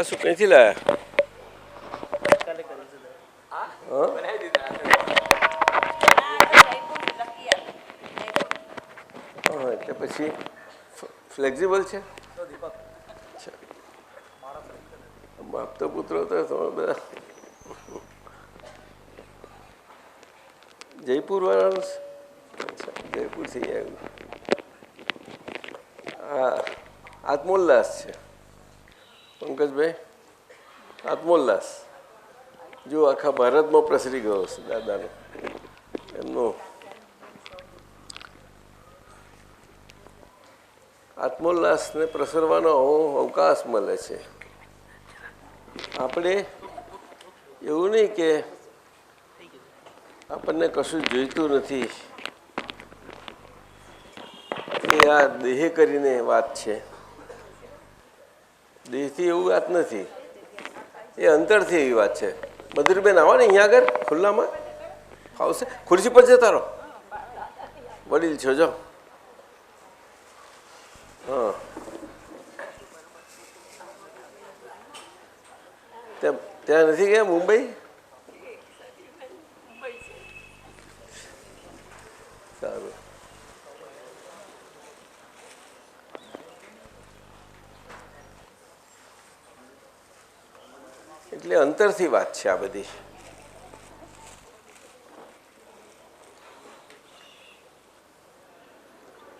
શું કઈથી લાયા? એટલે પછી ફ્લેક્ઝિબલ છે. આપતો પુત્રો તો તમે બધા જયપુર વાળા. જયપુરથી આવ્યું. હા, આત્મોલ્લાસ છે પંકજભાઈ. આત્મોલ્લાસ જો આખા ભારતમાં પ્રસરી ગયો છે દાદાનો. એમનો આત્મોલ્લાસને પ્રસરવાનો અવકાશ મળે છે. આપણે એવું નહીં કે આપણને કશું જોઈતું નથી, એ આ દેહે કરીને વાત છે. દેહથી એવું વાત નથી, એ અંતરથી એવી વાત છે. મધુરબેન આવો ને અહીંયા આગળ ખુલ્લામાં આવશે. ખુરશી પર જતા રહો, વડીલ છો જો. હા, ત્યાં નથી ગયા મુંબઈ? સારું. એટલે અંતરથી વાત છે આ બધી.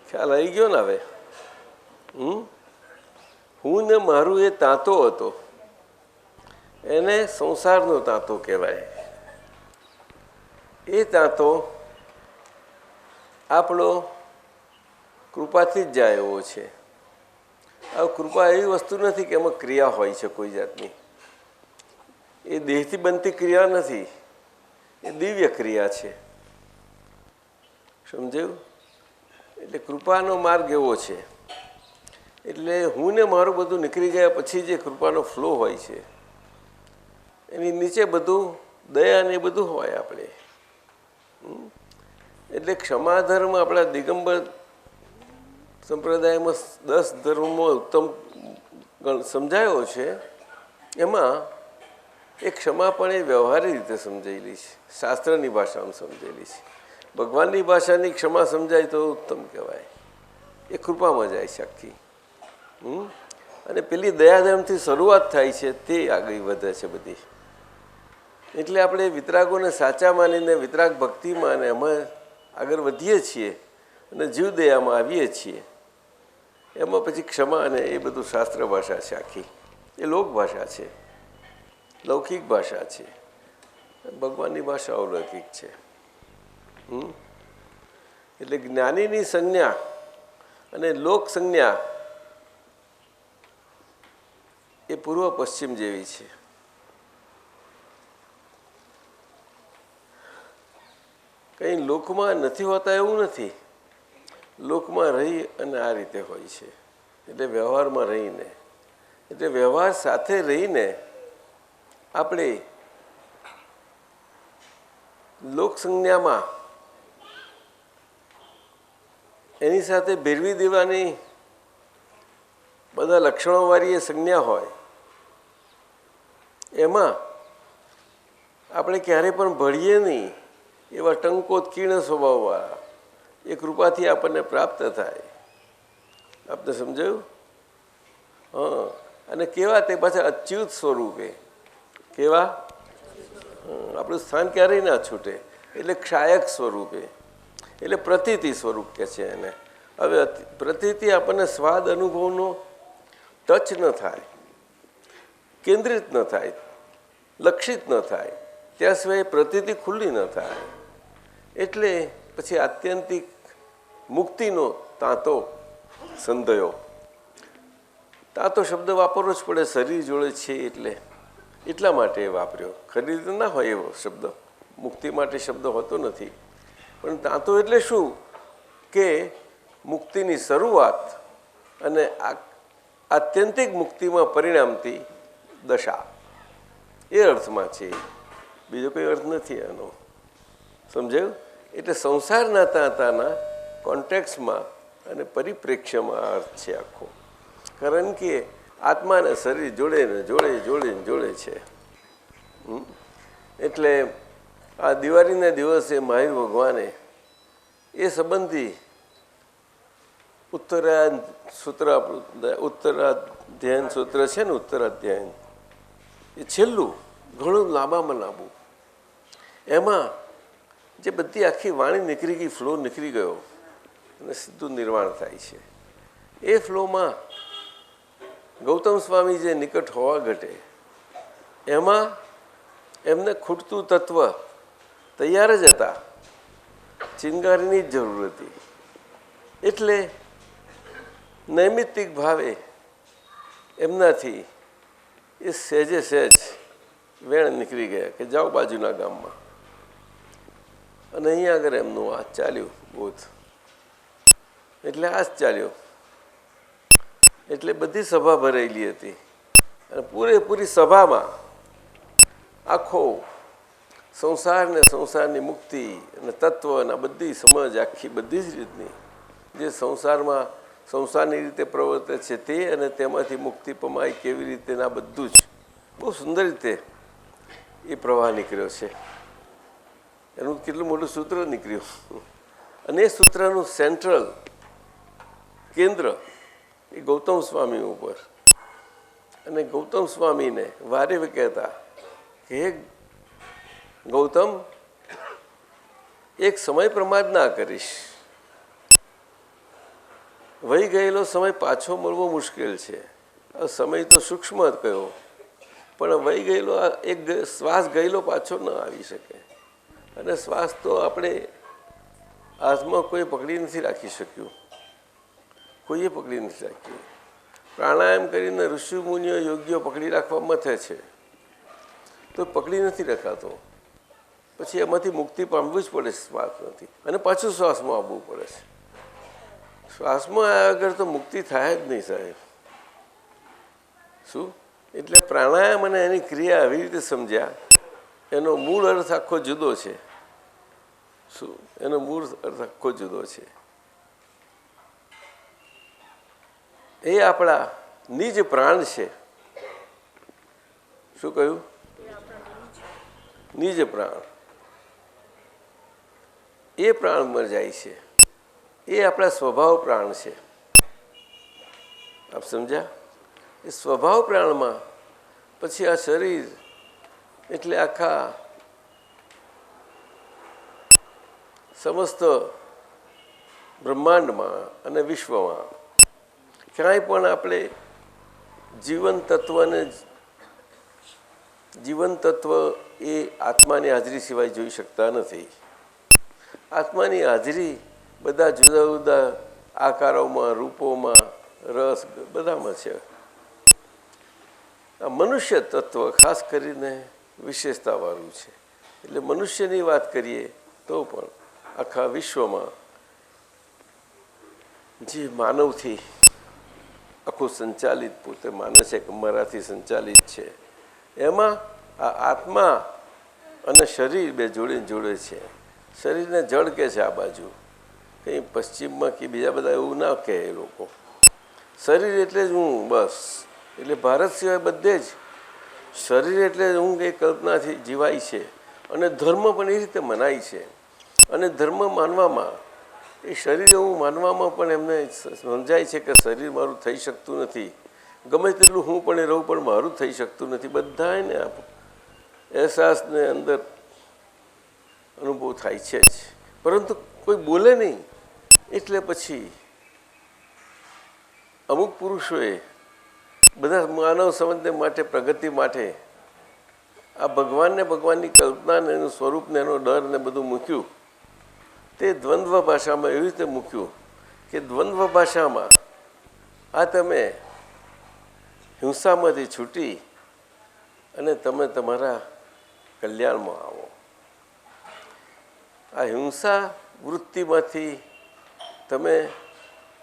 ખ્યાલ આવી ગયો ને હવે? હું ને મારું એ તાંતો હતો, એને સંસારનો તાંતો કહેવાય. એ તાંતો આપણો કૃપાથી જ જાય એવો છે. હવે કૃપા એવી વસ્તુ નથી કે એમાં ક્રિયા હોય છે કોઈ જાતની. એ દેહથી બનતી ક્રિયા નથી, એ દિવ્ય ક્રિયા છે. સમજાયું? એટલે કૃપાનો માર્ગ એવો છે. એટલે હું ને મારું બધું નીકળી ગયા પછી જે કૃપાનો ફ્લો હોય છે, એની નીચે બધું દયા ને બધું હોય આપણે. એટલે ક્ષમાધર્મ આપણા દિગંબર સંપ્રદાયમાં 10 ધર્મમાં ઉત્તમ સમજાયો છે. એમાં એ ક્ષમા પણ એ વ્યવહારિક રીતે સમજાયેલી છે, શાસ્ત્રની ભાષામાં સમજાયેલી છે. ભગવાનની ભાષાની ક્ષમા સમજાય તો ઉત્તમ કહેવાય. એ કૃપામાં જાય છે આખી. અને પેલી દયાધર્મથી શરૂઆત થાય છે, તે આગળ વધે છે બધી. એટલે આપણે વિતરાગોને સાચા માનીને વિતરાગ ભક્તિમાં અને એમાં આગળ વધીએ છીએ અને જીવદયામાં આવીએ છીએ. એમાં પછી ક્ષમા અને એ બધું શાસ્ત્ર ભાષા છે આખી. એ લોક ભાષા છે, લૌકિક ભાષા છે. ભગવાનની ભાષા અલૌકિક છે. એટલે જ્ઞાનીની સંજ્ઞા અને લોક સંજ્ઞા એ પૂર્વ પશ્ચિમ જેવી છે. કંઈ લોકમાં નથી હોતા એવું નથી. લોકમાં રહી અને આ રીતે હોય છે. એટલે વ્યવહારમાં રહીને, એટલે વ્યવહાર સાથે રહીને આપણે લોક સંજ્ઞામાં એની સાથે ભેરવી દેવાની બધા લક્ષણોવાળી એ સંજ્ઞા હોય, એમાં આપણે ક્યારેય પણ ભળીએ નહીં. એવા ટંકોત કીર્ણ સ્વભાવવાળા એ કૃપાથી આપણને પ્રાપ્ત થાય. આપને સમજાયું? હા. અને કેવા તે પાછા અચ્યુત સ્વરૂપે. કેવા? આપણું સ્થાન ક્યારેય ના છૂટે. એટલે ક્ષાયક સ્વરૂપે, એટલે પ્રતીતિ સ્વરૂપ કે છે એને. હવે પ્રતીતિ આપણને સ્વાદ અનુભવનો ટચ ન થાય, કેન્દ્રિત ન થાય, લક્ષિત ન થાય, ત્યાં સિવાય પ્રતીતિ ખુલ્લી ન થાય. એટલે પછી આત્યંતિક મુક્તિનો તાંતો સંધયો. તાંતો શબ્દ વાપરવો જ પડે, શરીર જોડે છે એટલે એટલા માટે વાપર્યો. ખરી રીતે ના હોય એવો શબ્દ, મુક્તિ માટે શબ્દ હોતો નથી. પણ તાંતો એટલે શું કે મુક્તિની શરૂઆત અને આત્યંતિક મુક્તિમાં પરિણામતી દશા, એ અર્થમાં છે. બીજો કોઈ અર્થ નથી આનો. સમજાયું? એટલે સંસારના તાંતાના કોન્ટેક્સમાં અને પરિપ્રેક્ષ્યમાં અર્થ છે આખો. કારણ કે આત્મા અને શરીર જોડે ને જોડે છે. એટલે આ દિવાળીના દિવસે મહાવીર ભગવાને એ સંબંધી ઉત્તરાધ્યાયન સૂત્ર છે ને, ઉત્તરાધ્યાયન એ છેલ્લું ઘણું લાંબામાં લાંબુ, એમાં જે બધી આખી વાણી નીકળી ગઈ, ફ્લો નીકળી ગયો અને સીધું નિર્વાણ થાય છે. એ ફ્લોમાં ગૌતમ સ્વામી જે નિકટ હોવા ઘટે એમાં એમને ખૂટતું તત્વ તૈયાર જ હતા, ચિંગારીની જ જરૂર હતી. એટલે નૈમિત્તિક ભાવે એમનાથી એ સહેજે સહેજ વેણ નીકળી ગયા કે જાઓ બાજુના ગામમાં. અને અહીંયા આગળ એમનું આ ચાલ્યું બોધ, એટલે આ જ ચાલ્યો. એટલે બધી સભા ભરેલી હતી અને પૂરેપૂરી સભામાં આખો સંસાર ને સંસારની મુક્તિ અને તત્વ અને બધી સમજ આખી બધી જ રીતની જે સંસારમાં સંસારની રીતે પ્રવર્તે છે તે અને તેમાંથી મુક્તિ પમાય કેવી રીતે ના બધું જ બહુ સુંદર રીતે એ પ્રવાહ નીકળ્યો છે. એનું કેટલું મોટું સૂત્ર નીકળ્યું. અને એ સૂત્રનું સેન્ટ્રલ કેન્દ્ર એ ગૌતમ સ્વામી ઉપર. અને ગૌતમ સ્વામીને વારે કહેતા કે હે ગૌતમ, એક સમય પ્રમાદ ના કરીશ. વહી ગયેલો સમય પાછો મળવો મુશ્કેલ છે. સમય તો સૂક્ષ્મ જ કયો, પણ વહી ગયેલો એક શ્વાસ ગયેલો પાછો ન આવી શકે. અને શ્વાસ તો આપણે હાથમાં કોઈ પકડી નથી રાખી શક્યું, કોઈએ પકડી નથી રાખ્યું. પ્રાણાયામ કરીને ઋષિ મુનિઓ યોગ્ય પકડી રાખવા મથે છે તો પકડી નથી રખાતો. પછી એમાંથી મુક્તિ પામવું જ પડે શ્વાસમાંથી, અને પાછું શ્વાસમાં આવવું પડે છે. શ્વાસમાં આવ્યા વગર તો મુક્તિ થાય જ નહીં સાહેબ. શું? એટલે પ્રાણાયામ અને એની ક્રિયા આવી રીતે સમજ્યા, એનો મૂળ અર્થ આખો જુદો છે. શું? એનો મૂળ અર્થ આખો જુદો છે. એ આપણા નિજ પ્રાણ છે. શું કહ્યું? નિજ પ્રાણ. એ પ્રાણમાં જાય છે. એ આપણા સ્વભાવ પ્રાણ છે. આપ સમજ્યા? એ સ્વભાવ પ્રાણમાં પછી આ શરીર એટલે આખા સમસ્ત બ્રહ્માંડમાં અને વિશ્વમાં ક્યાંય પણ આપણે જીવન તત્વ એ આત્માની હાજરી સિવાય જોઈ શકતા નથી. આત્માની હાજરી બધા જુદા જુદા આકારોમાં, રૂપોમાં, રસ બધામાં છે. આ મનુષ્ય તત્વ ખાસ કરીને વિશેષતાવાળું છે. એટલે મનુષ્યની વાત કરીએ તો પણ આખા વિશ્વમાં જે માનવથી આખું સંચાલિત, પોતે માને છે કે મારાથી સંચાલિત છે, એમાં આ આત્મા અને શરીર બે જોડે છે. શરીરને જળ કહે છે આ બાજુ, કંઈ પશ્ચિમમાં કે બીજા બધા એવું ના કહે એ લોકો. શરીર એટલે જ હું, બસ. એટલે ભારત સિવાય બધે જ શરીર એટલે જ હું એ કલ્પનાથી જીવાય છે. અને ધર્મ પણ એ રીતે મનાય છે. અને ધર્મ માનવામાં, એ શરીર હું માનવામાં પણ એમને સમજાય છે કે શરીર મારું થઈ શકતું નથી. ગમે તેટલું હું પણ એ રહું, પણ મારું થઈ શકતું નથી. બધાને અહેસાસને અંદર અનુભવ થાય છે જ, પરંતુ કોઈ બોલે નહીં. એટલે પછી અમુક પુરુષોએ બધા માનવ સંબંધ માટે, પ્રગતિ માટે આ ભગવાનની કલ્પનાને, એનું સ્વરૂપને, એનો ડર ને બધું મૂક્યું. તે દ્વંદ્વ ભાષામાં એવી રીતે મૂક્યું કે દ્વંદ્વ ભાષામાં આ તમે હિંસામાંથી છૂટી અને તમે તમારા કલ્યાણમાં આવો. આ હિંસા વૃત્તિમાંથી તમે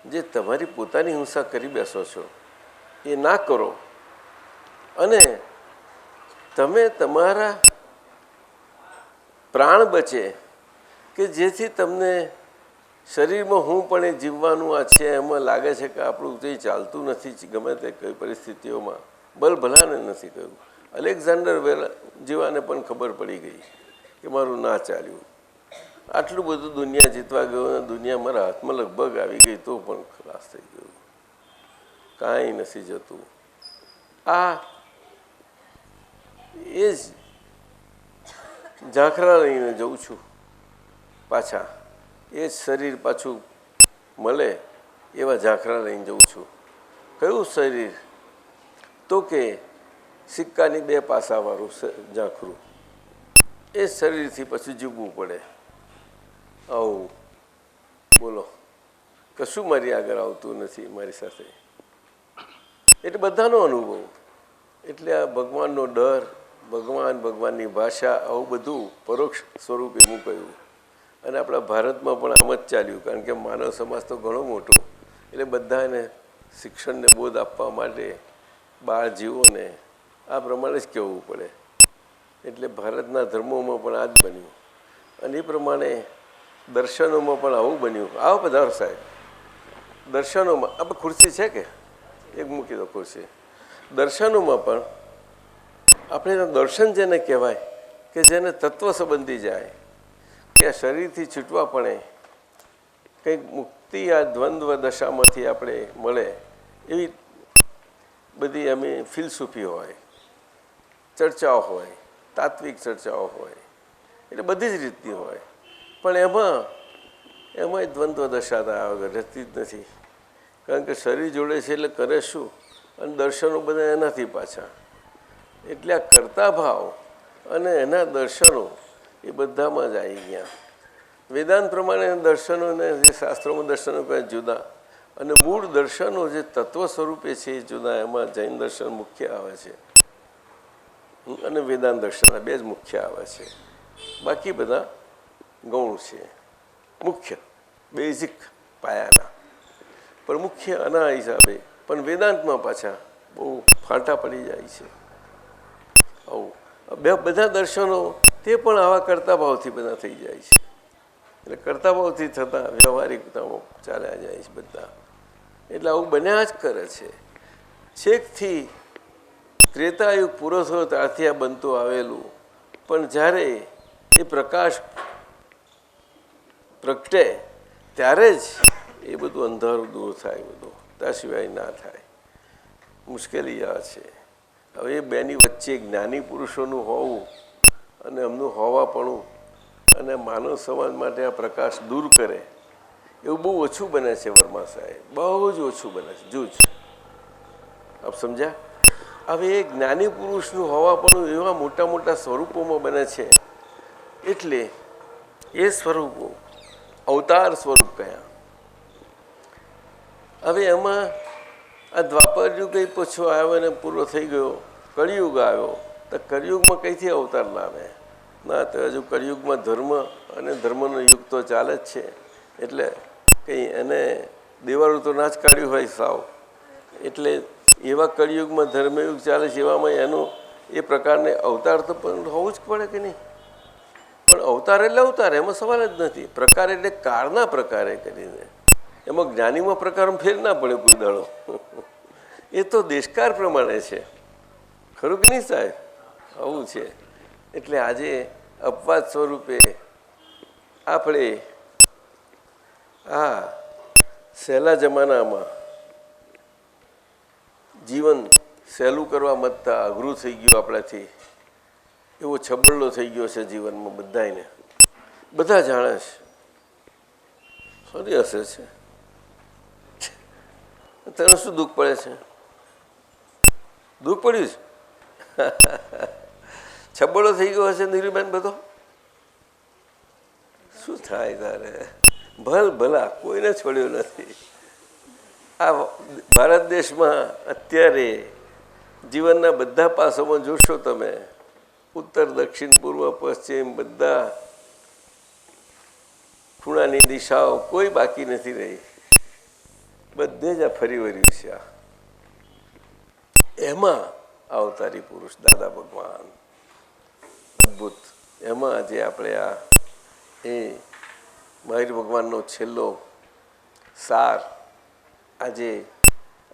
જે તમારી પોતાની હિંસા કરી બેસો છો એ ના કરો, અને તમે તમારા પ્રાણ બચે કે જેથી તમને શરીરમાં હું પણ એ જીવવાનું આ છે એમાં લાગે છે કે આપણું કંઈ ચાલતું નથી, ગમે તે કઈ પરિસ્થિતિઓમાં ભલાને નથી કહ્યું. અલેક્ઝાન્ડર જેવાને પણ ખબર પડી ગઈ કે મારું ના ચાલ્યું. આટલું બધું દુનિયા જીતવા ગયો અને દુનિયા મારા હાથમાં લગભગ આવી ગઈ તો પણ ખલાસ થઈ ગયું, કાંઈ નથી જતું. આ એ જ ઝાંખરા લઈને જઉં છું પાછા, એ જ શરીર પાછું મળે એવા ઝાંખરા લઈને જઉં છું. કયું શરીર? તો કે સિક્કાની બે પાસાવાળું ઝાંખરું. એ શરીરથી પછી જીવવું પડે. આવું બોલો, કશું મારી આગળ આવતું નથી મારી સાથે. એટલે બધાનો અનુભવ. એટલે આ ભગવાનનો ડર, ભગવાનની ભાષા, આવું બધું પરોક્ષ સ્વરૂપે મૂકાયું. અને આપણા ભારતમાં પણ આમ જ ચાલ્યું, કારણ કે માનવ સમાજ તો ઘણો મોટો, એટલે બધાને શિક્ષણને બોધ આપવા માટે બાળ જીવોને આ પ્રમાણે જ કહેવું પડે. એટલે ભારતના ધર્મોમાં પણ આ જ બન્યું. અને એ પ્રમાણે દર્શનોમાં પણ આવું બન્યું. આવો પધારો સાહેબ. દર્શનોમાં આપણે ખુરશી છે કે એક મૂકી દો ખુરશી. દર્શનોમાં પણ આપણે દર્શન જેને કહેવાય કે જેને તત્વ સંબંધી જાય, કે આ શરીરથી છૂટવા પડે, કંઈક મુક્તિ આ દ્વંદ્વ દશામાંથી આપણે મળે, એવી બધી અમે ફિલસૂફી હોય, ચર્ચાઓ હોય, તાત્વિક ચર્ચાઓ હોય, એટલે બધી જ રીતની હોય. પણ એમાંય દ્વંદ્વ દશા થયા વગર રહેતી જ નથી. કારણ કે શરીર જોડે છે એટલે કરે શું, અને દર્શનો બધા એનાથી પાછા. એટલે આ કરતા ભાવ અને એના દર્શનો એ બધામાં જ આવી ગયા. વેદાંત પ્રમાણે દર્શનોને જે શાસ્ત્રોમાં દર્શનો કહે જુદા, અને મૂળ દર્શનો જે તત્વ સ્વરૂપે છે એ જુદા. એમાં જૈન દર્શન મુખ્ય આવે છે અને વેદાંત દર્શન બે જ મુખ્ય આવે છે. બાકી બધા ગૌણ છે. મુખ્ય બેઝિક પાયાના પણ મુખ્ય આના હિસાબે પણ વેદાંતમાં પાછા બહુ ફાંટા પડી જાય છે. આવું બધા દર્શનો તે પણ આવા કરતા ભાવથી બધા થઈ જાય છે. એટલે કરતા ભાવથી થતા વ્યવહારિકતાઓ ચાલ્યા જાય છે બધા. એટલે આવું બન્યા જ કરે છે. છેકથી ત્રેતાયુગ પૂરો થયો ત્યારથી આ બનતું આવેલું. પણ જ્યારે એ પ્રકાશ પ્રગટે ત્યારે જ એ બધું અંધારું દૂર થાય. બધું ત્યાં સિવાય ના થાય. મુશ્કેલી આ છે. હવે એ બેની વચ્ચે જ્ઞાની પુરુષોનું હોવું અને એમનું હોવાપણું અને માનવ સમાજ માટે આ પ્રકાશ દૂર કરે એવું બહુ ઓછું બને છે. વર્મા સાહેબ, બહુ જ ઓછું બને છે. જૂજ આપ સમજ્યા? હવે એ જ્ઞાની પુરુષનું હોવાપણું એવા મોટા મોટા સ્વરૂપોમાં બને છે. એટલે એ સ્વરૂપો અવતાર સ્વરૂપ કયા. હવે એમાં આ દ્વાપર યુગ કંઈ પૂછો આવ્યો અને પૂરો થઈ ગયો, કળિયુગ આવ્યો. તો કળિયુગમાં કઈથી અવતાર લાવે? ના, તો હજુ કળિયુગમાં ધર્મ અને ધર્મનો યુગ તો ચાલે જ છે. એટલે કંઈ એને દેવાળું તો ના જ કાઢ્યું હોય સાવ. એટલે એવા કળિયુગમાં ધર્મયુગ ચાલે છે, એવામાં એનો એ પ્રકારને અવતાર તો પણ હોવું જ પડે કે નહીં? પણ અવતાર એટલે અવતાર, એમાં સવાલ જ નથી. પ્રકાર એટલે કાળના પ્રકારે કરીને એમાં જ્ઞાનીમાં પ્રકારમાં ફેર ના પડે કોઈ દાડો. એ તો દેશકાર પ્રમાણે છે. ખરું કે નહીં સાહેબ? આવું છે. એટલે આજે અપવાદ સ્વરૂપે આપણે આ સહેલા જમાનામાં જીવન સહેલું કરવા મતતા અઘરું થઈ ગયું આપણાથી. એવો છબરડો થઈ ગયો છે જીવનમાં બધાને. બધા જાણે છે. સોરી હશે છે. તને શું દુઃખ પડે છે? દુઃખ પડ્યું છે? છબરડો થઈ ગયો હશે નીરુબેન બધો. શું થાય તારે? ભલા કોઈને છોડ્યો નથી. આ ભારત દેશમાં અત્યારે જીવનના બધા પાસામાં જોશો તમે, ઉત્તર દક્ષિણ પૂર્વ પશ્ચિમ બધા ખૂણાની દિશાઓ કોઈ બાકી નથી રહી. બધે જ આ ફરી વળ્યું છે. એમાં અવતારી પુરુષ, દાદા ભગવાન અદ્ભુત. એમાં આજે આપણે આ એ મહાવીર ભગવાનનો છેલ્લો સાર આજે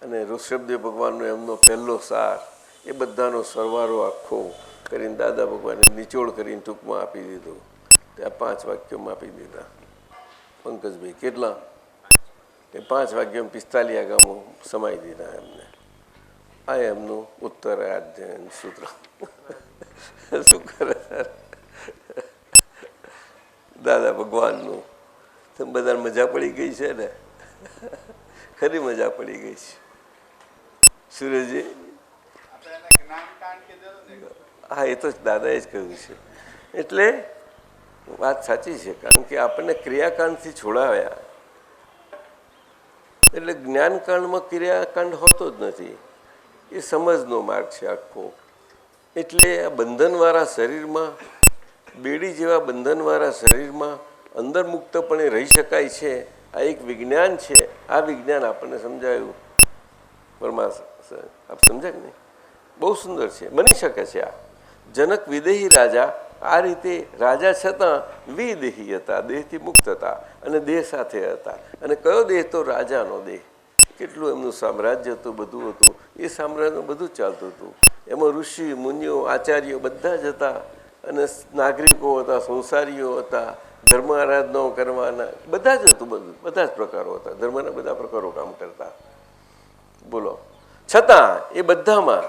અને ઋષભદેવ ભગવાનનો એમનો પહેલો સાર એ બધાનો સરવાળો આખો કરીને દાદા ભગવાને નિચોડ કરીને ટૂંકમાં આપી દીધો. ત્યાં 5 વાક્યોમાં આપી દીધા. પંકજભાઈ કેટલા? એ 5 વાક્યોમાં 45 આગામો સમાઈ દીધા એમને. આ એમનું ઉત્તરાધ્યયન સૂત્ર. શું કરે દાદા ભગવાનનું? તમે બધાને મજા પડી ગઈ છે ને? ખરી મજા પડી ગઈ છે. સુરેશજી? હા, એ તો દાદાએ જ કહ્યું છે. એટલે વાત સાચી છે, કારણ કે આપણને ક્રિયાકાંડથી છોડાવ્યા એટલે જ્ઞાનકાંડમાં ક્રિયાકાંડ હોતો જ નથી. એ સમજનો માર્ગ છે આખો. એટલે આ બંધનવાળા શરીરમાં, બેડી જેવા બંધનવાળા શરીરમાં અંદર મુક્તપણે રહી શકાય છે. આ એક વિજ્ઞાન છે. આ વિજ્ઞાન આપણને સમજાયું. આપ સમજાય કે નહીં? બહુ સુંદર છે, બની શકે છે. આ જનક વિદેહી રાજા આ રીતે રાજા છતાં વિદેહી હતા, દેહથી મુક્ત હતા અને દેહ સાથે હતા. અને કયો દેહ? તો રાજાનો દેહ. કેટલું એમનું સામ્રાજ્ય હતું, બધું હતું. એ સામ્રાજ્યનું બધું ચાલતું હતું. એમાં ઋષિ મુનિઓ આચાર્યો બધા જ હતા અને નાગરિકો હતા, સંસારીઓ હતા, ધર્મ આરાધનાઓ કરવાના બધા જ હતું. બધું બધા જ પ્રકારો હતા. ધર્મના બધા પ્રકારો કામ કરતા. બોલો, છતાં એ બધામાં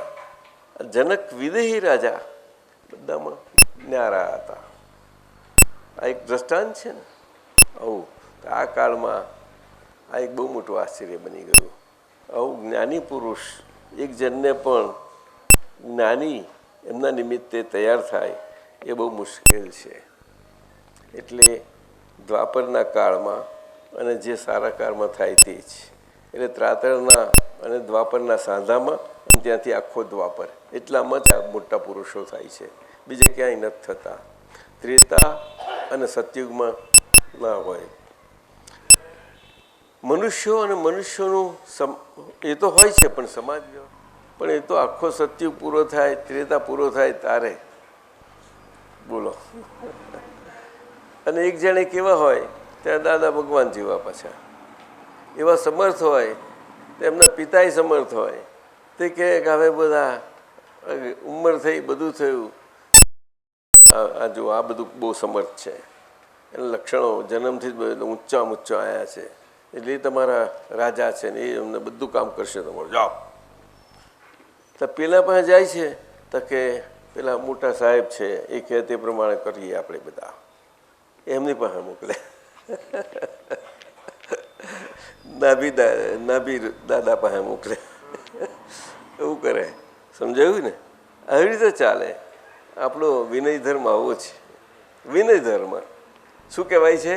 જનક વિદેહી રાજા બધામાં ન્યારા હતા. આ એક દ્રષ્ટાંત છે ને. આવું આ કાળમાં આ એક બહુ મોટું આશ્ચર્ય બની ગયું. આવું જ્ઞાની પુરુષ એક જણને પણ જ્ઞાની એમના નિમિત્તે તૈયાર થાય એ બહુ મુશ્કેલ છે. એટલે દ્વાપરના કાળમાં અને જે સારા કાળમાં થાય તે જ. એટલે ત્રાતરના અને દ્વાપરના સાંધામાં અને ત્યાંથી આખો દ્વાપર એટલામાં જ આ મોટા પુરુષો થાય છે. બીજે ક્યાંય નથી થતા. ત્રેતા અને સતયુગમાં ના હોય. મનુષ્યો અને મનુષ્યોનું એ તો હોય છે, પણ સમાજ પણ એ તો આખો સતયુગ પૂરો થાય, ત્રેતા પૂરો થાય તારે. બોલો. અને એક જણે કેવા હોય ત્યાં દાદા ભગવાન જેવા પાછા એવા સમર્થ હોય, તેમના પિતાય સમર્થ હોય. તે કહે કે હવે બધા ઉંમર થઈ, બધું થયું, આ જો આ બધું બહુ સમર્થ છે. એના લક્ષણો જન્મથી જ ઊંચા ઊંચા આવ્યા છે. એટલે એ તમારા રાજા છે ને, એ અમને બધું કામ કરશે તમારું, જાઓ. તો પેલા પાસે જાય છે તો કે પેલા મોટા સાહેબ છે એ કહે તે પ્રમાણે કરીએ આપણે બધા. એમની પાસે મોકલે. નાભી દાદા પાસે મોકલે. એવું કરે. સમજાયું ને? આવી રીતે ચાલે. આપણો વિનય ધર્મ આવો છે. વિનય ધર્મ શું કહેવાય છે?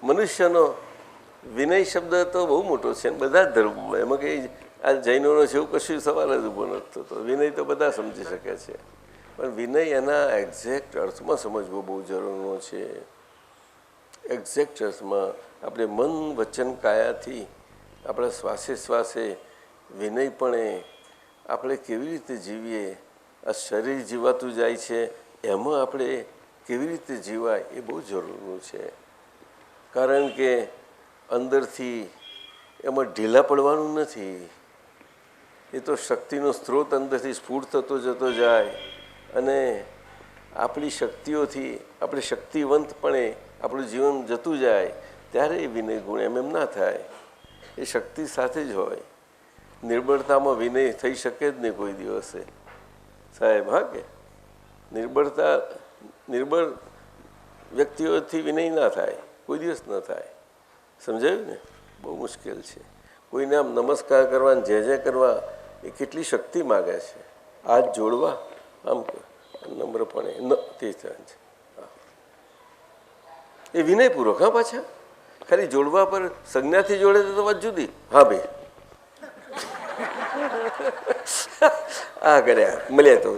મનુષ્યનો વિનય શબ્દ તો બહુ મોટો છે. બધા જ ધર્મમાં, એમાં કંઈ આ જૈનોનો છે એવું કશું સવાલ જ ઊભો નથી થતો. વિનય તો બધા સમજી શકે છે, પણ વિનય એના એક્ઝેક્ટ અર્થમાં સમજવો બહુ જરૂરનો છે. એક્ઝેક્ટ અર્થમાં આપણે મન વચન કાયાથી આપણા શ્વાસે શ્વાસે વિનયપણે આપણે કેવી રીતે જીવીએ. આ શરીર જીવાતું જાય છે, એમાં આપણે કેવી રીતે જીવાય એ બહુ જરૂરનું છે. કારણ કે અંદરથી એમાં ઢીલા પડવાનું નથી. એ તો શક્તિનો સ્ત્રોત અંદરથી સ્ફૂર્ત થતો જતો જાય અને આપણી શક્તિઓથી આપણે શક્તિવંતપણે આપણું જીવન જતું જાય ત્યારે એ વિનય ગુણ એમ ના થાય. એ શક્તિ સાથે જ હોય. નિર્બળતામાં વિનય થઈ શકે જ નહીં કોઈ દિવસે સાહેબ. હા, કે નિર્બળ વ્યક્તિઓથી વિનય ના થાય, કોઈ દિવસ ન થાય. સમજાયું ને? બહુ મુશ્કેલ છે. કોઈને આમ નમસ્કાર કરવા, જે કરવા, એ કેટલી શક્તિ માગે છે. હાથ જોડવા આમ નમ્રપણે તે થાય છે. એ વિનયપૂર્વક. હા, પાછા ખાલી જોડવા પર સંજ્ઞાથી જોડે તો વાત જુદી. હા ભાઈ, હા કર્યા મળ્યા તો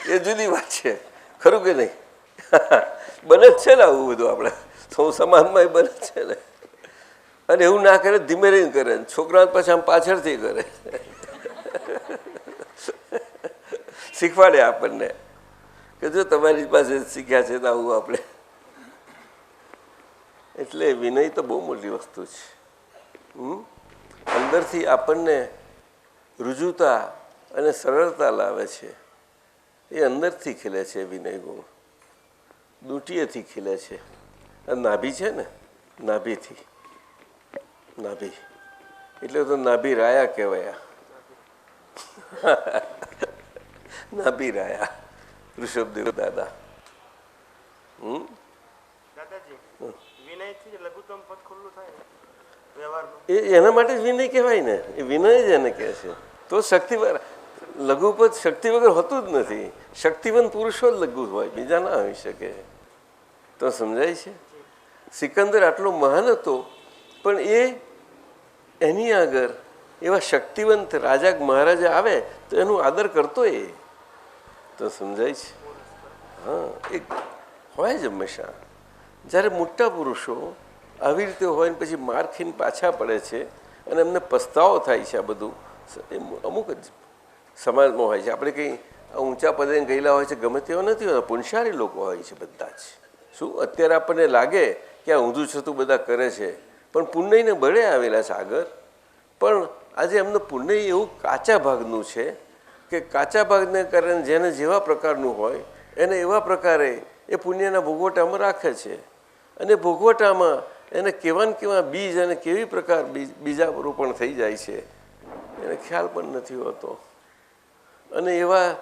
એ જુદી વાત છે. ખરું કે નહીં? બને જ છે ને આવું બધું. આપણે સૌ સમાજમાં એ બને જ છે ને. અને એવું ના કરે, ધીમે રહીને કરે. છોકરા પછી આમ પાછળથી કરે. શીખવાડે આપણને કે જો તમારી પાસે શીખ્યા છે તો આવું આપણે. એટલે વિનય તો બહુ મોટી વસ્તુ છે. અંદરથી આપણને રુજુતા અને સરળતા લાવે છે. એ અંદરથી ખીલે છે વિનય ગુણ, દુટીએથી ખીલે છે. નાભી છે ને, નાભીથી, નાભી એટલે તો નાભી રાયા કહેવાયા. નાભી રાયા ઋષભદેવ દાદા. એના માટે જ વિનય કહેવાય ને. એ વિનય જ એને કહે છે. તો શક્તિ લઘુપદ શક્તિ વગર હોતું જ નથી. શક્તિવંત પુરુષો જ લઘુ હોય, બીજા ના હોઈ શકે. તો સમજાય છે. સિકંદર આટલો મહાન હતો, પણ એની આગળ એવા શક્તિવંત રાજા મહારાજા આવે તો એનું આદર કરતો. એ તો સમજાય છે. હા, એક હોય જ હંમેશા. જ્યારે મોટા પુરુષો આવી રીતે હોય ને પછી માર ખાઈને પાછા પડે છે અને એમને પસ્તાવો થાય છે, આ બધું એ અમુક જ સમાજમાં હોય છે. આપણે કંઈ ઊંચા પદે ગયેલા હોય છે ગમે તેવા નથી હોતા, પુણ્યશાળી લોકો હોય છે બધા જ. શું અત્યારે આપણને લાગે કે આ ઊંધું છતું બધા કરે છે, પણ પુણ્યને બળે આવેલા છે આગળ. પણ આજે એમનું પુણ્ય એવું કાચા ભાગનું છે કે કાચા ભાગને કારણે જેને જેવા પ્રકારનું હોય એને એવા પ્રકારે એ પુણ્યના ભોગવટામાં રાખે છે. અને ભોગવટામાં એને કેવા ને કેવા બીજ અને કેવી પ્રકાર બીજા રોપણ થઈ જાય છે એને ખ્યાલ પણ નથી હોતો. અને એવા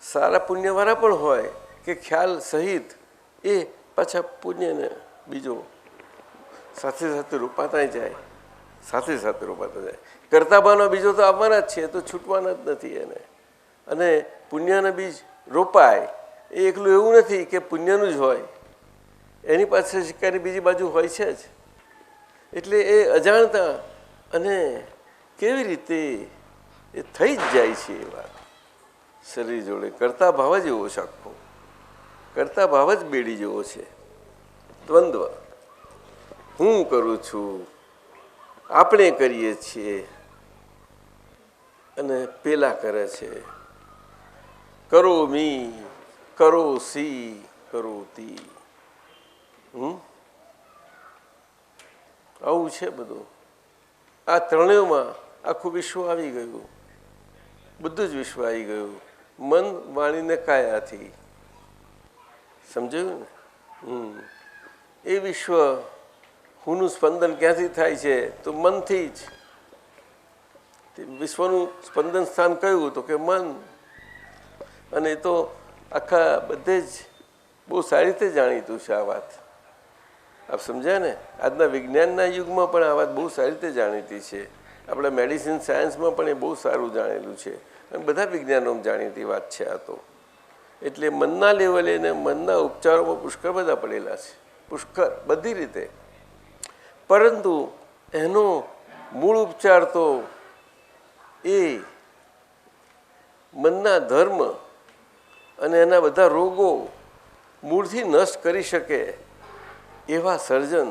સારા પુણ્યવાળા પણ હોય કે ખ્યાલ સહિત એ પાછા પુણ્યને બીજો સાથે સાથે રોપાતા જાય, સાથે સાથે રોપાતા જાય. કરતાબાનો બીજો તો આવવાના જ છે, તો છૂટવાના જ નથી એને. અને પુણ્યના બીજ રોપાય એ એકલું એવું નથી કે પુણ્યનું જ હોય, એની પાસે શિકારી બીજી બાજુ હોય છે જ. એટલે એ અજાણતા અને કેવી રીતે એ થઈ જ જાય છે. એ વાત શરીર જોડે કરતા ભાવ જ એવો છે. આખો કરતા ભાવ જ બેડી જેવો છે. દ્વંદ્વ. હું કરું છું, આપણે કરીએ છીએ અને પેલા કરે છે. કરો મી, કરો સી, કરો તી. આવું છે બધું. આ ત્રણેયમાં આખું વિશ્વ આવી ગયું. બધું જ વિશ્વ આવી ગયું. મન, વાણીને કાયાથી. સમજાયું ને? એ વિશ્વ હુંનું સ્પંદન ક્યાંથી થાય છે? તો મનથી જ. વિશ્વનું સ્પંદન સ્થાન કયું? તો કે મન. અને એ તો આખા બધે જ બહુ સારી રીતે જાણીતું છે આ વાત. આપ સમજ્યા ને? આજના વિજ્ઞાનના યુગમાં પણ આ વાત બહુ સારી રીતે જાણીતી છે. આપણા મેડિસિન સાયન્સમાં પણ એ બહુ સારું જાણેલું છે. અને બધા વિજ્ઞાનોમાં જાણીતી વાત છે આ તો. એટલે મનના લેવલે ને મનના ઉપચારોમાં પુષ્કળ બધા પડેલા છે. પુષ્કળ બધી રીતે. પરંતુ એનો મૂળ ઉપચાર તો એ મનના ધર્મ અને એના બધા રોગો મૂળથી નષ્ટ કરી શકે એવા સર્જન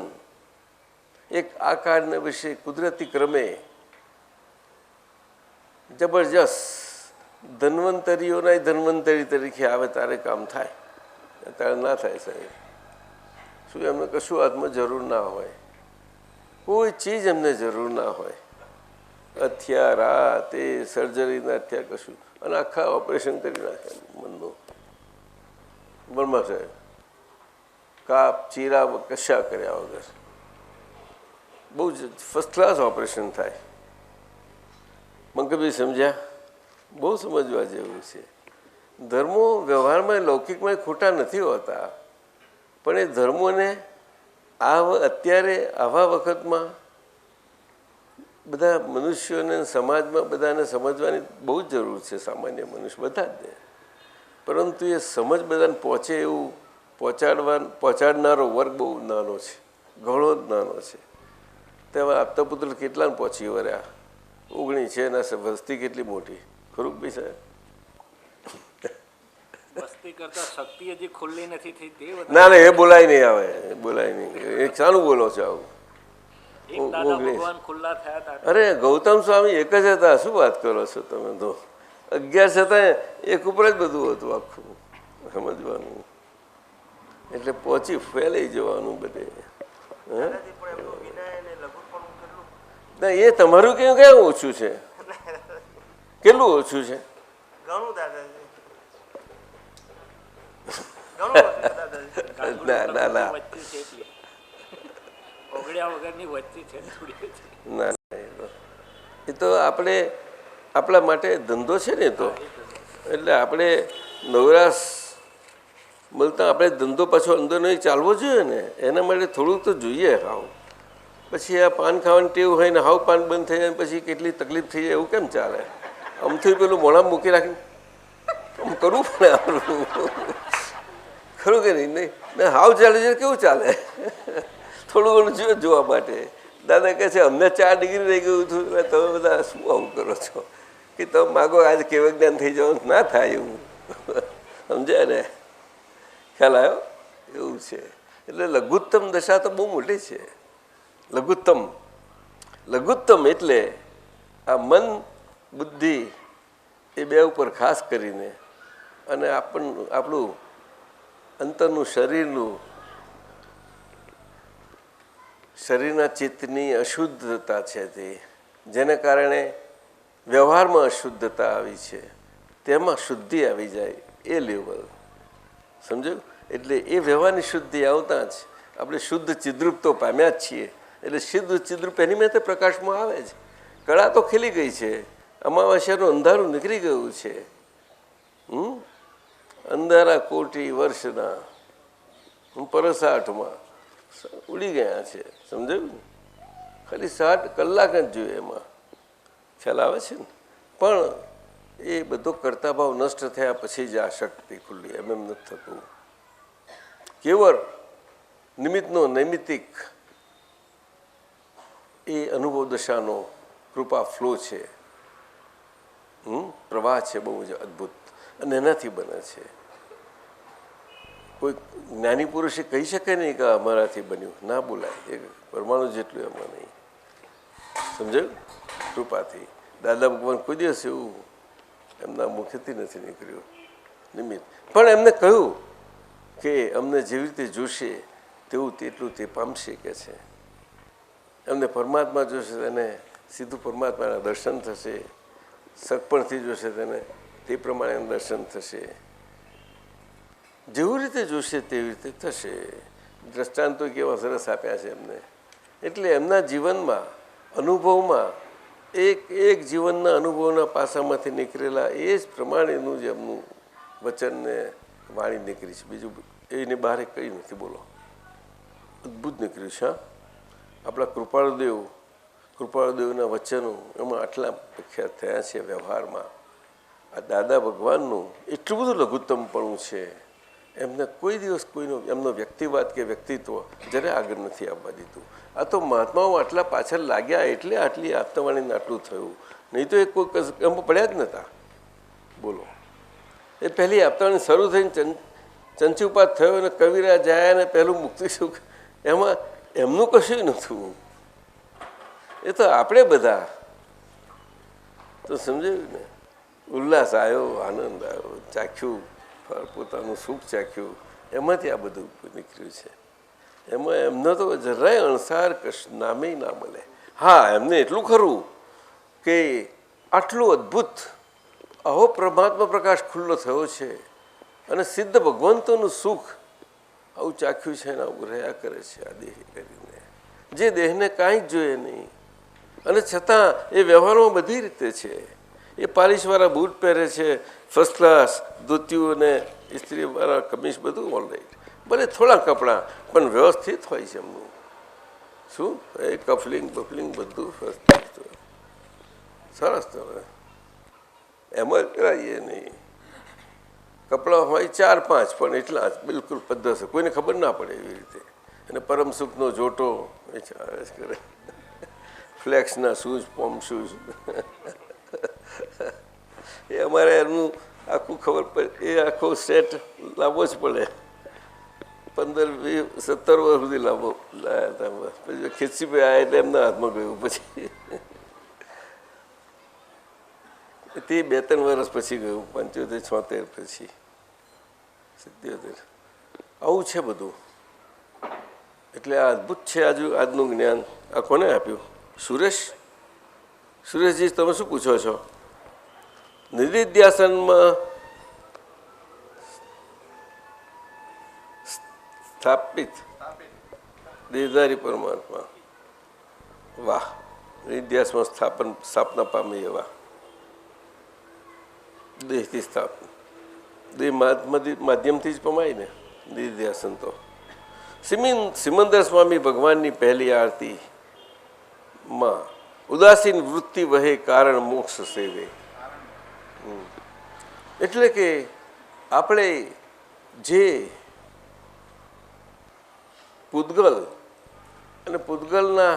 એક આ કાળને વિશે કુદરતી ક્રમે જબરજસ્ત ધન્વંતરીઓના ધન્વંતરી તરીકે આવે તારે કામ થાય, ત્યારે ના થાય સાહેબ. શું એમને કશું હાથમાં જરૂર ના હોય? કોઈ ચીજ એમને જરૂર ના હોય. હથિયાર આ તે સર્જરીના હથિયાર કશું. અને આખા ઓપરેશન કરી નાખે મનનું. બર્મા સાહેબ કાપ ચીરા કશા કર્યા વગર બહુ જ ફર્સ્ટ ક્લાસ ઓપરેશન થાય. મંકભાઈ સમજ્યા? બહુ સમજવા જેવું છે. ધર્મો વ્યવહારમાં લૌકિકમાં ખોટા નથી હોતા, પણ એ ધર્મોને અત્યારે આવા વખતમાં બધા મનુષ્યોને સમાજમાં બધાને સમજવાની બહુ જ જરૂર છે. સામાન્ય મનુષ્ય બધા જ ને. પરંતુ એ સમજ બધાને પહોંચે એવું પહોંચાડનારો વર્ગ બહુ નાનો છે, ઘણો જ નાનો છે. તેમાં આપતા પુત્ર કેટલાને પહોંચી વળ્યા? 19 છે. એના વસ્તી કેટલી મોટી? ખરું ભાઈ સાહેબ? ના ના, એ બોલાય નહીં. આવે બોલાય નહીં. એ શાનું બોલો છો આવું? અરે ગૌતમ સ્વામી એક જ હતા. શું વાત કરો છો તમે? તો 11 છતાં એક ઉપર જ બધું હતું આખું. સમજવાનું. એટલે પહોંચી ફેલાઈ જવાનું બધે. ના એ તમારું કેવું ક્યાં ઓછું છે? કેટલું ઓછું છે? ના ના ના ના એ તો આપણે આપણા માટે ધંધો છે ને. તો એટલે આપણે નવરાશ મળતા આપણે ધંધો પાછો અંદર નહીં ચાલવો જોઈએ ને. એના માટે થોડુંક તો જોઈએ. હાવ પછી આ પાન ખાવાની ટેવ હોય ને હાવ પાન બંધ થઈ જાય પછી કેટલી તકલીફ થઈ જાય એવું કેમ ચાલે? આમથી પેલું મોઢામાં મૂકી રાખીને આમ કરવું પડે આપણું. ખરું કે નહીં? નહીં હાવ ચાલે છે કેવું ચાલે? થોડું ઘણું જોઈએ જોવા માટે. દાદા કહે છે અમને 4 ડિગ્રી રહી ગયું હતું એટલે તમે બધા શું આવું કરો છો કે તમે માગો આજે કેવું જ્ઞાન થઈ જવાનું ના થાય એવું. સમજાય ને? ખ્યાલ આવ્યો? એવું છે. એટલે લઘુત્તમ દશા તો બહુ મોટી છે. લઘુત્તમ એટલે આ મન બુદ્ધિ એ બે ઉપર ખાસ કરીને અને આપણું અંતરનું શરીરના ચિત્તની અશુદ્ધતા છે તે જેને કારણે વ્યવહારમાં અશુદ્ધતા આવી છે તેમાં શુદ્ધિ આવી જાય એ લેવલ. સમજ્યું? એટલે એ વ્યવહારની શુદ્ધિ આવતા જ આપણે શુદ્ધ ચિદ્રૂપ તો પામ્યા જ છીએ. એટલે શુદ્ધ ચિદ્રૂપ એની મેં પ્રકાશમાં આવે જ. કળા તો ખીલી ગઈ છે. અમાવાસ્યાનું અંધારું નીકળી ગયું છે. અંધારા કોટી વર્ષના પરસાઠમાં ઉડી ગયા છે. સમજાયું ને? ખાલી 60 કલાક જ જોઈએ એમાં. ખ્યાલ આવે છે ને? પણ એ બધો કરતા ભાવ નષ્ટ થયા પછી જ આ શક્તિ ખુલ્લી. એમ નથી થતું. કેવળ નિમિત્તનો નૈમિત્તિક એ અનુભવ દશાનો કૃપા ફ્લો છે. પ્રવાહ છે બહુ જ અદ્ભુત અને એનાથી બને છે. કોઈ જ્ઞાની પુરુષે કહી શકે નહીં કે અમારાથી બન્યું. ના બોલાય. એ પરમાણુ જેટલું એમાં નહીં. સમજાયું? કૃપાથી. દાદા ભગવાન કોઈ દિવસ એવું એમના મુખેથી નથી નીકળ્યું નિમિત્ત. પણ એમને કહ્યું કે અમને જેવી રીતે જોશે તેવું તેટલું તે પામશે કે છે. એમને પરમાત્મા જોશે તેને સીધું પરમાત્માના દર્શન થશે. સગપણથી જોશે તેને તે પ્રમાણે દર્શન થશે. જેવી રીતે જોશે તેવી રીતે થશે. દ્રષ્ટાંતો કેવા સરસ આપ્યા છે એમને. એટલે એમના જીવનમાં અનુભવમાં એક જીવનના અનુભવના પાસામાંથી નીકળેલા એ જ પ્રમાણેનું જ એમનું વચન ને વાણી નીકળી છે. બીજું એની બહાર કંઈ નથી. બોલો, અદ્ભુત નીકળ્યું છે. આપણા કૃપાળુદેવના વચનો એમાં આટલા પ્રખ્યાત થયા છે વ્યવહારમાં. આ દાદા ભગવાનનું એટલું બધું લઘુત્તમપણું છે. એમને કોઈ દિવસ કોઈનો એમનો વ્યક્તિવાદ કે વ્યક્તિત્વ જ્યારે આગળ નથી આવવા દીધું. આ તો મહાત્માઓ આટલા પાછળ લાગ્યા એટલે આટલી આપતાવાણીને આટલું થયું. નહીં તો એ કોઈ એમાં પડ્યા જ નહોતા. બોલો, એ પહેલી આપતાવાણી શરૂ થઈને ચંચુપાત થયો અને કવિરા જાય અને પહેલું મુક્તિ સુખ એમાં એમનું કશું નહોતું. એ તો આપણે બધા તો સમજાયું ને? ઉલ્લાસ આવ્યો, આનંદ આવ્યો, ચાખ્યું પોતાનું સુખ ચાખ્યું. એમાંથી આ બધું નીકળ્યું છે. એમાં એમનો તો જરાય અણસાર નામે ના મળે. હા, એમને એટલું ખરું કે આટલું અદ્ભુત આવો પરમાત્મા પ્રકાશ ખુલ્લો થયો છે અને સિદ્ધ ભગવંતોનું સુખ આવું ચાખ્યું છે અને આવું રહ્યા કરે છે આ દેહ કરીને. જે દેહને કાંઈ જ જોઈએ નહીં અને છતાં એ વ્યવહારમાં બધી રીતે છે. એ પાલિશવાળા બૂટ પહેરે છે, ફર્સ્ટ ક્લાસ ધોતિયું અને ઇસ્ત્રીવાળા કમીઝ બધું ઓલરાઈટ. ભલે થોડા કપડાં પણ વ્યવસ્થિત હોય છે એમનું. શું એ કફલિંગ બફલિંગ બધું સરસ. તમે એમાં કરાવીએ નહીં. કપડાં હોય 4-5 પણ એટલા જ બિલકુલ પદ્ધતિ, કોઈને ખબર ના પડે એવી રીતે. અને પરમ સુખનો જોટો એ કરે, ફ્લેક્સના શૂઝ, પોમ શૂઝ. એ અમારે એમનું આખું ખબર પડે. એ આખો સેટ લાવવો જ પડે. 15-17 વર્ષ સુધી લાવવો લાયા હતા. પછી ખીચીભાઈ આવ્યા એટલે એમના હાથમાં ગયું. પછી તે 2-3 વર્ષ પછી ગયું, 75-76 પછી. 77 આવું છે બધું. એટલે આ અદ્ભુત છે આજનું જ્ઞાન. આ કોને આપ્યું? સુરેશજી તમે શું પૂછો છો? નિધિધ્યાસનમાં સ્થાપિત દેહધારી પરમાત્મા. વાહ! નિધિધ્યાસમાં સ્થાપના પામે એવા દેહથી સ્થાપના, દેહ માધ્યમથી જ પમાય ને નિધિધ્યાસન તો. સિમંદર સ્વામી ભગવાનની પહેલી આરતી માં ઉદાસીન વૃત્તિ વહે કારણ મોક્ષ સેવે. એટલે કે આપણે જે પૂતગલ અને પૂતગલના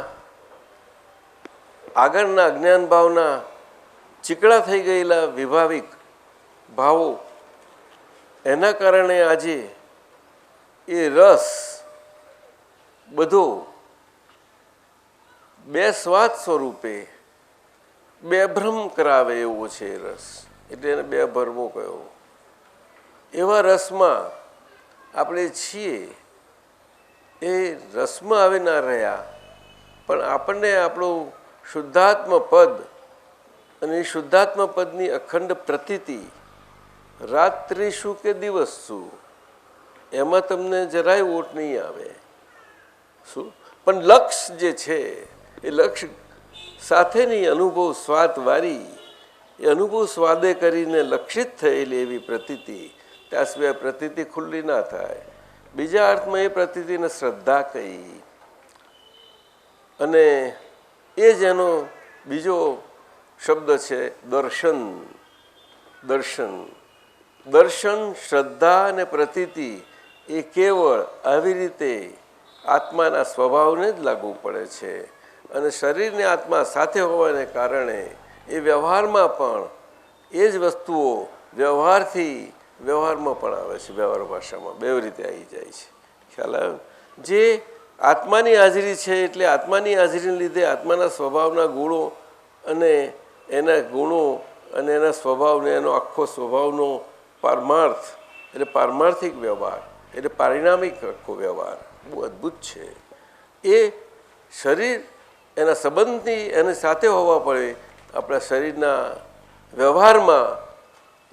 આગળના અજ્ઞાન ભાવના ચીકણા થઈ ગયેલા વિભાવિક ભાવો, એના કારણે આજે એ રસ બધો બે સ્વાદ સ્વરૂપે બેભ્રમ કરાવે એવો છે રસ. એટલે એને બે ભરમો કયો. એવા રસમાં આપણે છીએ. એ રસમાં આવી ના રહ્યા, પણ આપણને આપણું શુદ્ધાત્મ પદ અને એ શુદ્ધાત્મ પદની અખંડ પ્રતીતિ, રાત્રિ શું કે દિવસ શું, એમાં તમને જરાય ઓટ નહીં આવે. શું? પણ લક્ષ જે છે એ લક્ષ સાથેની અનુભવ સ્વાદવારી, એ અનુભવ સ્વાદે કરીને લક્ષિત થયેલી એવી પ્રતીતિ, ત્યાં સિવાય પ્રતીતિ ખુલ્લી ના થાય. બીજા અર્થમાં એ પ્રતીતિને શ્રદ્ધા કહી. અને એ જ એનો બીજો શબ્દ છે દર્શન. દર્શન, શ્રદ્ધા અને પ્રતીતિ એ કેવળ આવી રીતે આત્માના સ્વભાવને જ લાગુ પડે છે. અને શરીરને આત્મા સાથે હોવાને કારણે એ વ્યવહારમાં પણ એ જ વસ્તુઓ વ્યવહારમાં પણ આવે છે. વ્યવહાર ભાષામાં બે રીતે આવી જાય છે. ખ્યાલ આવ્યો? જે આત્માની હાજરી છે એટલે આત્માની હાજરીને લીધે આત્માના સ્વભાવના ગુણો અને એના સ્વભાવને એનો આખો સ્વભાવનો પારમાર્થ એટલે પારમાર્થિક વ્યવહાર એટલે પારિણામિક આખો વ્યવહાર બહુ અદ્ભુત છે. એ શરીર એના સંબંધની એની સાથે હોવા પડે. આપણા શરીરના વ્યવહારમાં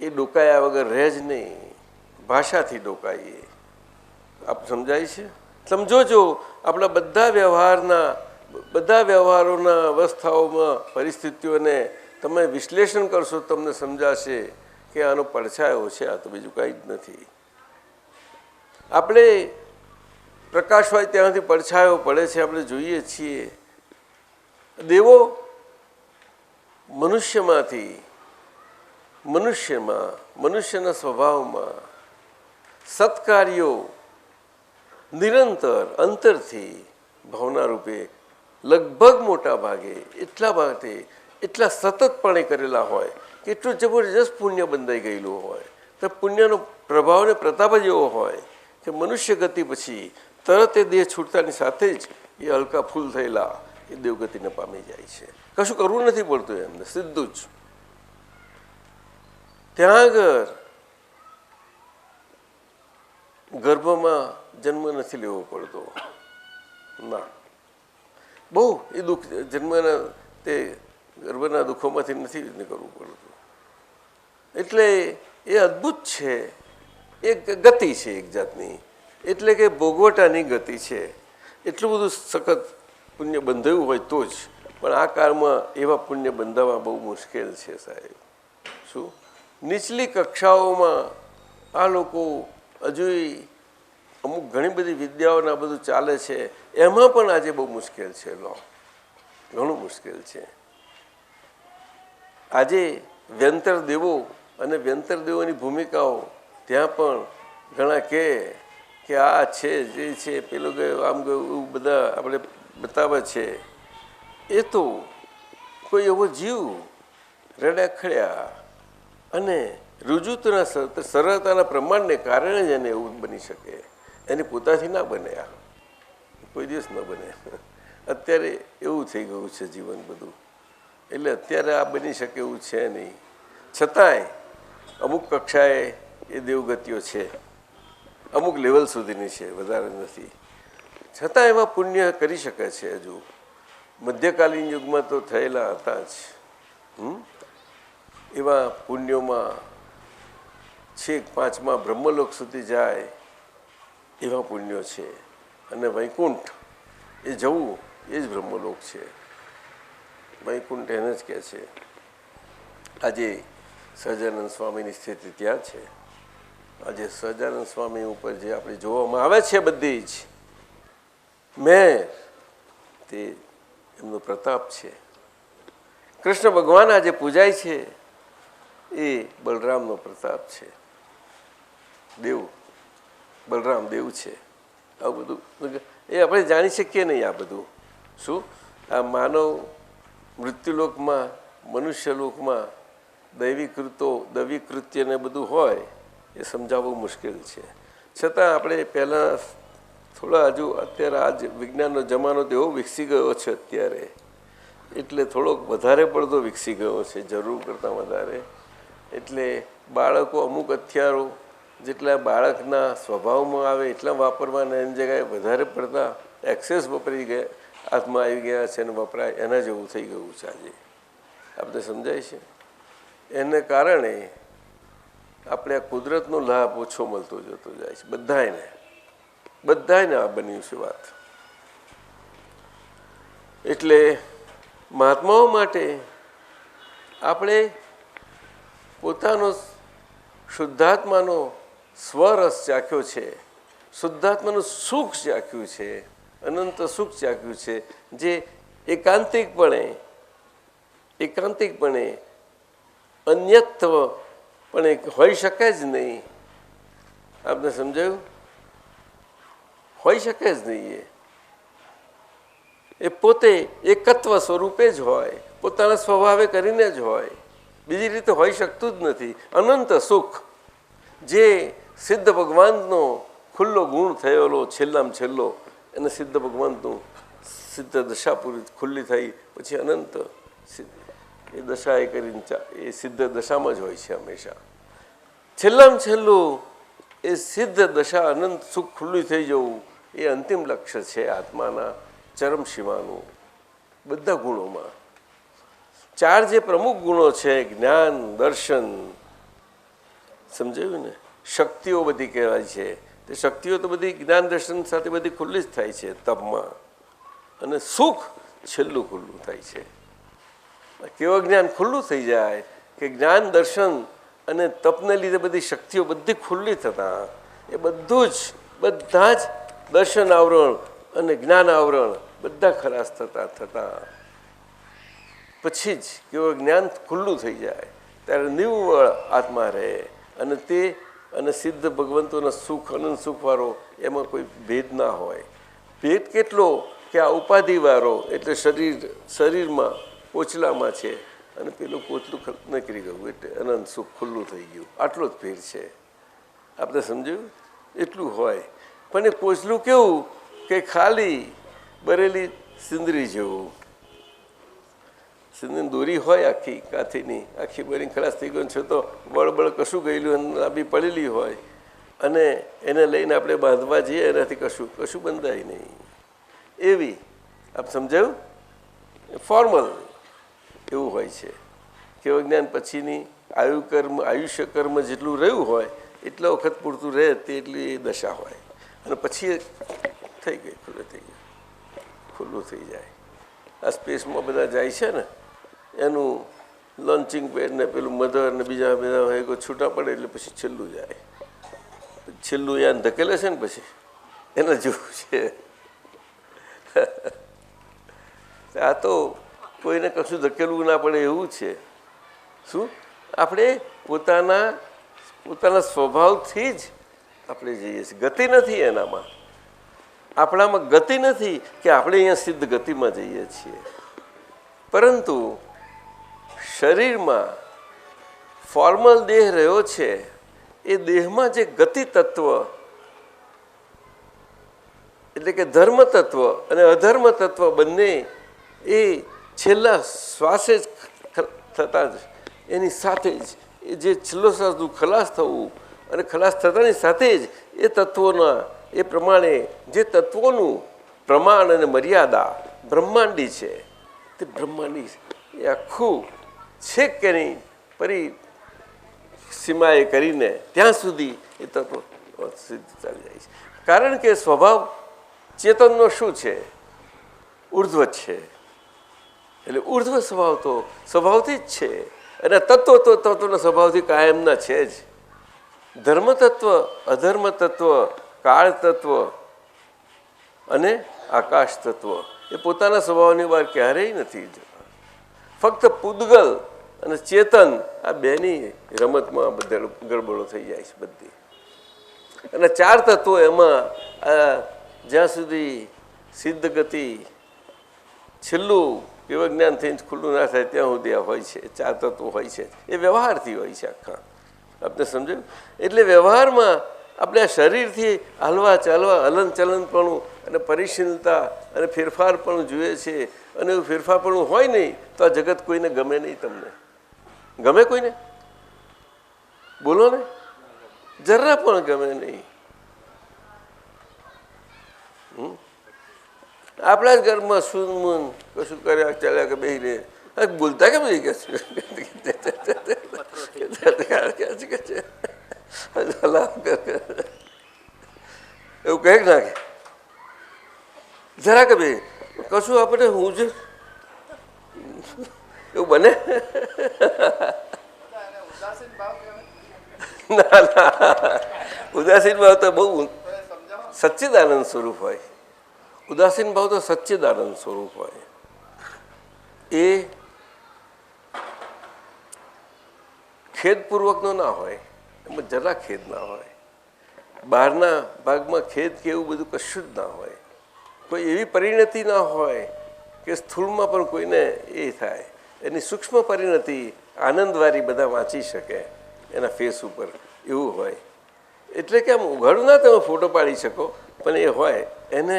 એ ડોકાયા વગર રહે જ નહીં. ભાષાથી ડોકાઈએ. આપ સમજાય છે? સમજો છો? આપણા બધા વ્યવહારોના અવસ્થાઓમાં પરિસ્થિતિઓને તમે વિશ્લેષણ કરશો, તમને સમજાશે કે આનો પડછાયો છે, આ તો બીજું કંઈ જ નથી. આપણે પ્રકાશ હોય ત્યાંથી પડછાયો પડે છે, આપણે જોઈએ છીએ. દેવો મનુષ્યના સ્વભાવમાં સત્કાર્યો નિરંતર અંતરથી ભાવના રૂપે લગભગ મોટા ભાગે એટલા સતતપણે કરેલા હોય કે એટલું જબરજસ્ત પુણ્ય બંધાઈ ગયેલું હોય તો પુણ્યનો પ્રભાવ ને પ્રતાપ જ એવો હોય કે મનુષ્ય ગતિ પછી તરત એ દેહ છૂટતાની સાથે જ એ હલકા ફૂલ થયેલા એ દેવગતિને પામી જાય છે. કશું કરવું નથી પડતું એમને, સીધું જ. ત્યાં આગળ ગર્ભમાં જન્મ નથી લેવો પડતો. ના, બહુ એ દુઃખ જન્મના તે ગર્ભના દુઃખોમાંથી નથી નીકળવું પડતું. એટલે એ અદ્ભુત છે. એ ગતિ છે એક જાતની, એટલે કે ભોગવટાની ગતિ છે. એટલું બધું સખત પુણ્ય બંધાયું હોય તો જ. પણ આ કાળમાં એવા પુણ્ય બંધાવવા બહુ મુશ્કેલ છે સાહેબ. શું? નીચલી કક્ષાઓમાં આ લોકો હજુ અમુક ઘણી બધી વિદ્યાઓને આ બધું ચાલે છે, એમાં પણ આજે બહુ મુશ્કેલ છે. ઘણું મુશ્કેલ છે. આજે વ્યંતર દેવો અને વ્યંતર દેવોની ભૂમિકાઓ ત્યાં પણ ઘણા કે આ છે જે છે પેલો ગયો આમ ગયું એવું બધા આપણે બતાવે છે. એ તો કોઈ એવો જીવ રડ્યા ખડ્યા અને રુજુતાના સરળતાના પ્રમાણને કારણે જ એને એવું બની શકે. એની પોતાથી ના બને. આ કોઈ દિવસ ન બને. અત્યારે એવું થઈ ગયું છે જીવન બધું. એટલે અત્યારે આ બની શકે એવું છે નહીં. છતાંય અમુક કક્ષાએ એ દેવગતિઓ છે. અમુક લેવલ સુધીની છે, વધારે નથી. છતાં એવા પુણ્ય કરી શકે છે. હજુ મધ્યકાલીન યુગમાં તો થયેલા હતા જ. એવા પુણ્યોમાં છેક 5મા બ્રહ્મલોક સુધી જાય એવા પુણ્યો છે. અને વૈકુંઠ એ જવું એ જ બ્રહ્મલોક છે. વૈકુંઠ એને જ કહે છે. આજે સહજાનંદ સ્વામીની સ્થિતિ ત્યાં છે. આજે સહજાનંદ સ્વામી ઉપર જે આપણે જોવામાં આવે છે બધી જ મેં તે એમનો પ્રતાપ છે. કૃષ્ણ ભગવાન આજે પૂજાય છે એ બલરામનો પ્રતાપ છે. દેવ બલરામ દેવ છે. આવું બધું એ આપણે જાણી શકીએ નહીં. આ બધું શું આ માનવ મૃત્યુલોકમાં મનુષ્યલોકમાં દૈવી કૃત્યને બધું હોય એ સમજાવવું મુશ્કેલ છે. છતાં આપણે પહેલાં થોડા હજુ અત્યારે આજ વિજ્ઞાનનો જમાનો તો એવો વિકસી ગયો છે અત્યારે, એટલે થોડોક વધારે પડતો વિકસી ગયો છે, જરૂર કરતાં વધારે. એટલે બાળકો અમુક હથિયારો જેટલા બાળકના સ્વભાવમાં આવે એટલા વાપરવાના એની જગ્યાએ વધારે પડતા એક્સેસ વપરાઈ ગયા, હાથમાં આવી ગયા છે અને વપરાય એના જેવું થઈ ગયું છે આજે. આપણે સમજાય છે. એને કારણે આપણે આ કુદરતનો લાભ ઓછો મળતો જતો જાય છે બધાને આ બન્યું છે વાત. એટલે મહાત્માઓ માટે આપણે પોતાનો શુદ્ધાત્માનો સ્વરસ ચાખ્યો છે, શુદ્ધાત્માનું સુખ ચાખ્યું છે, અનંત સુખ ચાખ્યું છે, જે એકાંતિકપણે અન્યત્વપણે હોઈ શકે જ નહીં. આપને સમજાયું? હોઈ શકે જ નહીં. એ પોતે એકત્વ સ્વરૂપે જ હોય, પોતાના સ્વભાવે કરીને જ હોય, બીજી રીતે હોઈ શકતું જ નથી. અનંત સુખ જે સિદ્ધ ભગવાનનો ખુલ્લો ગુણ થયેલો છેલ્લામાં છેલ્લો, એને સિદ્ધ ભગવાનનું સિદ્ધ દશા પૂરી ખુલ્લી થઈ પછી અનંત એ દશા એ કરીને એ સિદ્ધ દશામાં જ હોય છે હંમેશા. છેલ્લામાં છેલ્લું એ સિદ્ધ દશા અનંત સુખ ખુલ્લું થઈ જવું એ અંતિમ લક્ષ્ય છે આત્માના ચરમસીમાનું. બધા ગુણોમાં 4 જે પ્રમુખ ગુણો છે, જ્ઞાન, દર્શન, સમજાયું ને, શક્તિઓ બધી કહેવાય છે. તે શક્તિઓ તો બધી જ્ઞાન દર્શન સાથે બધી ખુલ્લી જ થાય છે તપમાં. અને સુખ છેલ્લું ખુલ્લું થાય છે. કેવું જ્ઞાન ખુલ્લું થઈ જાય કે જ્ઞાન દર્શન અને તપને લીધે બધી શક્તિઓ બધી ખુલ્લી થતાં એ બધા જ દર્શન આવરણ અને જ્ઞાન આવરણ બધા ખલાસ થતાં પછી જ કેવું જ્ઞાન ખુલ્લું થઈ જાય ત્યારે નિવ્વળ આત્મા રહે. અને તે અને સિદ્ધ ભગવંતોના સુખ અનંત સુખવાળો એમાં કોઈ ભેદ ના હોય. ભેદ કેટલો કે આ ઉપાધિવાળો એટલે શરીરમાં પોચલામાં છે અને પેલું પોચલું નીકળી ગયું એટલે અનંત સુખ ખુલ્લું થઈ ગયું. આટલો જ ફેર છે. આપણે સમજ્યું? એટલું હોય. પણ એ પોચલું કેવું કે ખાલી બરેલી સિંદરી જેવું. સિંદરી દોરી હોય આખી કાથીની, આખી બરી ખલાસ થઈ ગયું છે તો બળબળ કશું ગયેલું લાંબી પડેલી હોય અને એને લઈને આપણે બાંધવા જઈએ એનાથી કશું બંધાય નહીં. એવી આપ સમજાયું? ફોર્મલ એવું હોય છે. કેવું જ્ઞાન પછીની આયુષ્ય કર્મ જેટલું રહ્યું હોય એટલા વખત પૂરતું રહે તેટલી દશા હોય અને પછી થઈ ગઈ ખુલ્લું થઈ જાય. આ સ્પેસમાં બધા જાય છે ને એનું લોન્ચિંગ પેડ ને પેલું મધર ને બીજા બધા છૂટા પડે એટલે પછી છેલ્લું જાય. છેલ્લું યાદ ધકેલે છે ને પછી એના જેવું છે. આ તો કોઈને કશું ધકેલવું ના પડે એવું છે. શું આપણે પોતાના સ્વભાવથી જ આપણે જઈએ છીએ. ગતિ નથી એનામાં, આપણામાં ગતિ નથી કે આપણે અહીંયા સિદ્ધ ગતિમાં જઈએ છીએ. પરંતુ શરીરમાં ફોર્મલ દેહ રહ્યો છે એ દેહમાં જે ગતિ તત્વ એટલે કે ધર્મ તત્વ અને અધર્મ તત્વ બંને એ છેલ્લા શ્વાસે જ થતાં જ એની સાથે જ એ જે છેલ્લો શ્વાસનું ખલાસ થવું અને ખલાસ થતાની સાથે જ એ તત્વોના એ પ્રમાણે જે તત્વોનું પ્રમાણ અને મર્યાદા બ્રહ્માંડી છે તે બ્રહ્માંડી એ આખું છેક કે નહીં સીમાએ કરીને ત્યાં સુધી એ તત્વ સિદ્ધ ચાલી જાય છે. કારણ કે સ્વભાવ ચેતનનો શું છે? ઉર્ધ્વ છે. એટલે ઉર્ધ્વ સ્વભાવ તો સ્વભાવથી જ છે અને તત્વ તો તત્વના સ્વભાવથી કાયમના છે જ. ધર્મ તત્વ, અધર્મ તત્વ, કાળ તત્વ અને આકાશ તત્વ એ પોતાના સ્વભાવની બહાર ક્યારેય નથી જતા. ફક્ત પૂદગલ અને ચેતન આ બેની રમતમાં બધા ગડબડો થઈ જાય છે બધી. અને ચાર તત્વો એમાં જ્યાં સુધી સિદ્ધ ગતિ છેલ્લું કેવળ જ્ઞાન થઈને ખુલ્લું ના થાય ત્યાં સુધી આ હોય છે. ચાર તત્વો હોય છે એ વ્યવહારથી હોય છે આખા. આપણે સમજાયું? એટલે વ્યવહારમાં આપણે આ શરીરથી હાલવા ચાલવા હલન ચલનપણું અને પરિશીલતા અને ફેરફાર પણ જોઈએ છે. અને એવું ફેરફાર પણ હોય નહીં તો આ જગત કોઈને ગમે નહીં. તમને ગમે કોઈને? બોલો ને, જરા પણ ગમે નહીં. આપણા જ ઘરમાં સુનમુન કશું કર્યા ચાલ્યા કે બેહી રે બોલતા કેમ નહીં કે એવું કહે નાખે જરા કે ભાઈ કશું આપણે હું જ એવું બને? ના ના, ઉદાસીન ભાવ તો બહુ સચ્ચિદાનંદ સ્વરૂપ હોય. ઉદાસીન ભાવ તો સચ્ચિદાનંદ સ્વરૂપ હોય. એ ખેદપૂર્વકનો ના હોય, એમાં જરા ખેદ ના હોય. બહારના ભાગમાં ખેદ કે એવું બધું કશું જ ના હોય. કોઈ એવી પરિણતિ ના હોય કે સ્થૂળમાં પણ કોઈને એ થાય. એની સૂક્ષ્મ પરિણતિ આનંદવાળી બધા વાંચી શકે એના ફેસ ઉપર, એવું હોય. એટલે કે આમ ઉઘાડું ના તમે ફોટો પાડી શકો, પણ એ હોય એને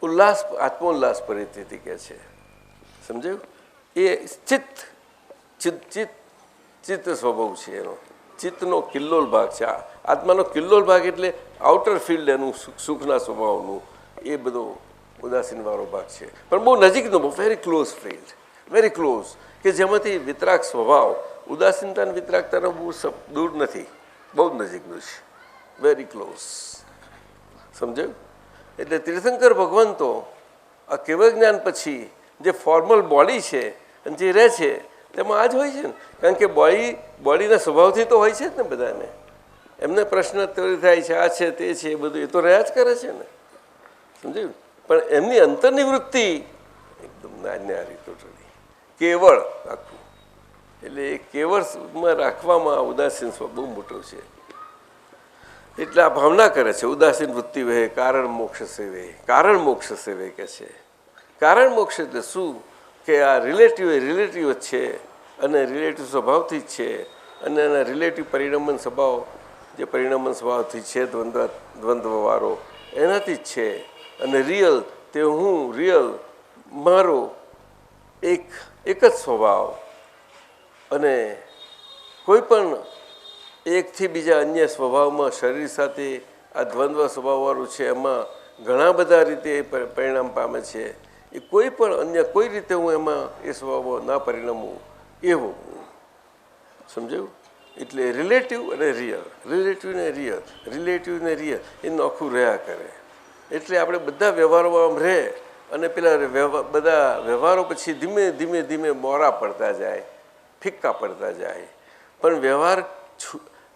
ઉલ્લાસ, આત્મોલ્લાસ પરિસ્થિતિ કહે છે. સમજાયું? એ ચિત્ત ચિત્ત ચિત્ત ચિત્ત સ્વભાવ છે એનો. ચિત્તનો કિલ્લોલ ભાગ છે. આત્માનો કિલ્લોલ ભાગ એટલે આઉટર ફિલ્ડ એનું સુખના સ્વભાવનું એ બધો ઉદાસીનવાળો ભાગ છે. પણ બહુ નજીકનો, બહુ very close field, very close, કે જેમાંથી વિતરાગ સ્વભાવ, ઉદાસીનતા અને વિતરાગતાનો બહુ દૂર નથી, બહુ જ નજીકનું છે, વેરી ક્લોઝ. સમજાયું? એટલે તીર્થંકર ભગવાન તો આ કેવળ જ્ઞાન પછી જે ફોર્મલ બોડી છે અને જે રહે છે તેમાં આ જ હોય છે ને. કારણ કે બોડીના સ્વભાવથી તો હોય છે જ ને બધાને. એમને પ્રશ્ન થાય છે, આ છે તે છે, એ બધું એ તો રહ્યા જ કરે છે ને. સમજાયું? પણ એમની અંતરની વૃત્તિ એકદમ નારી ટોટલી કેવળ આખું. એટલે એ કેવળમાં રાખવામાં ઉદાસીન સ્વભાવ બહુ મોટો છે. એટલે આ ભાવના કરે છે ઉદાસીન વૃત્તિ વહે કારણ મોક્ષ સેવે. કારણ મોક્ષ સેવે કે છે. કારણ મોક્ષ એટલે શું? કે આ રિલેટિવ જ છે અને રિલેટિવ સ્વભાવથી જ છે અને એના રિલેટિવ પરિણમન સ્વભાવ, જે પરિણમન સ્વભાવથી છે દ્વંદ્વવાળો, એનાથી જ છે. અને રિયલ તે હું, રિયલ મારો એક જ સ્વભાવ. અને કોઈ પણ એકથી બીજા અન્ય સ્વભાવમાં શરીર સાથે આ દ્વંદ્વ સ્વભાવવાળું છે, એમાં ઘણા બધા રીતે પરિણામ પામે છે. એ કોઈ પણ અન્ય કોઈ રીતે હું એમાં એ સ્વભાવ ના પરિણમું એવું. સમજાયું? એટલે રિલેટિવ અને રિયલ, રિલેટિવ ને રિયલ, રિલેટિવ ને રિયલ એ નોખું રહ્યા કરે. એટલે આપણે બધા વ્યવહારોમાં રહે અને પેલા બધા વ્યવહારો પછી ધીમે ધીમે ધીમે મોરા પડતા જાય, ફિક્કા પડતા જાય. પણ વ્યવહાર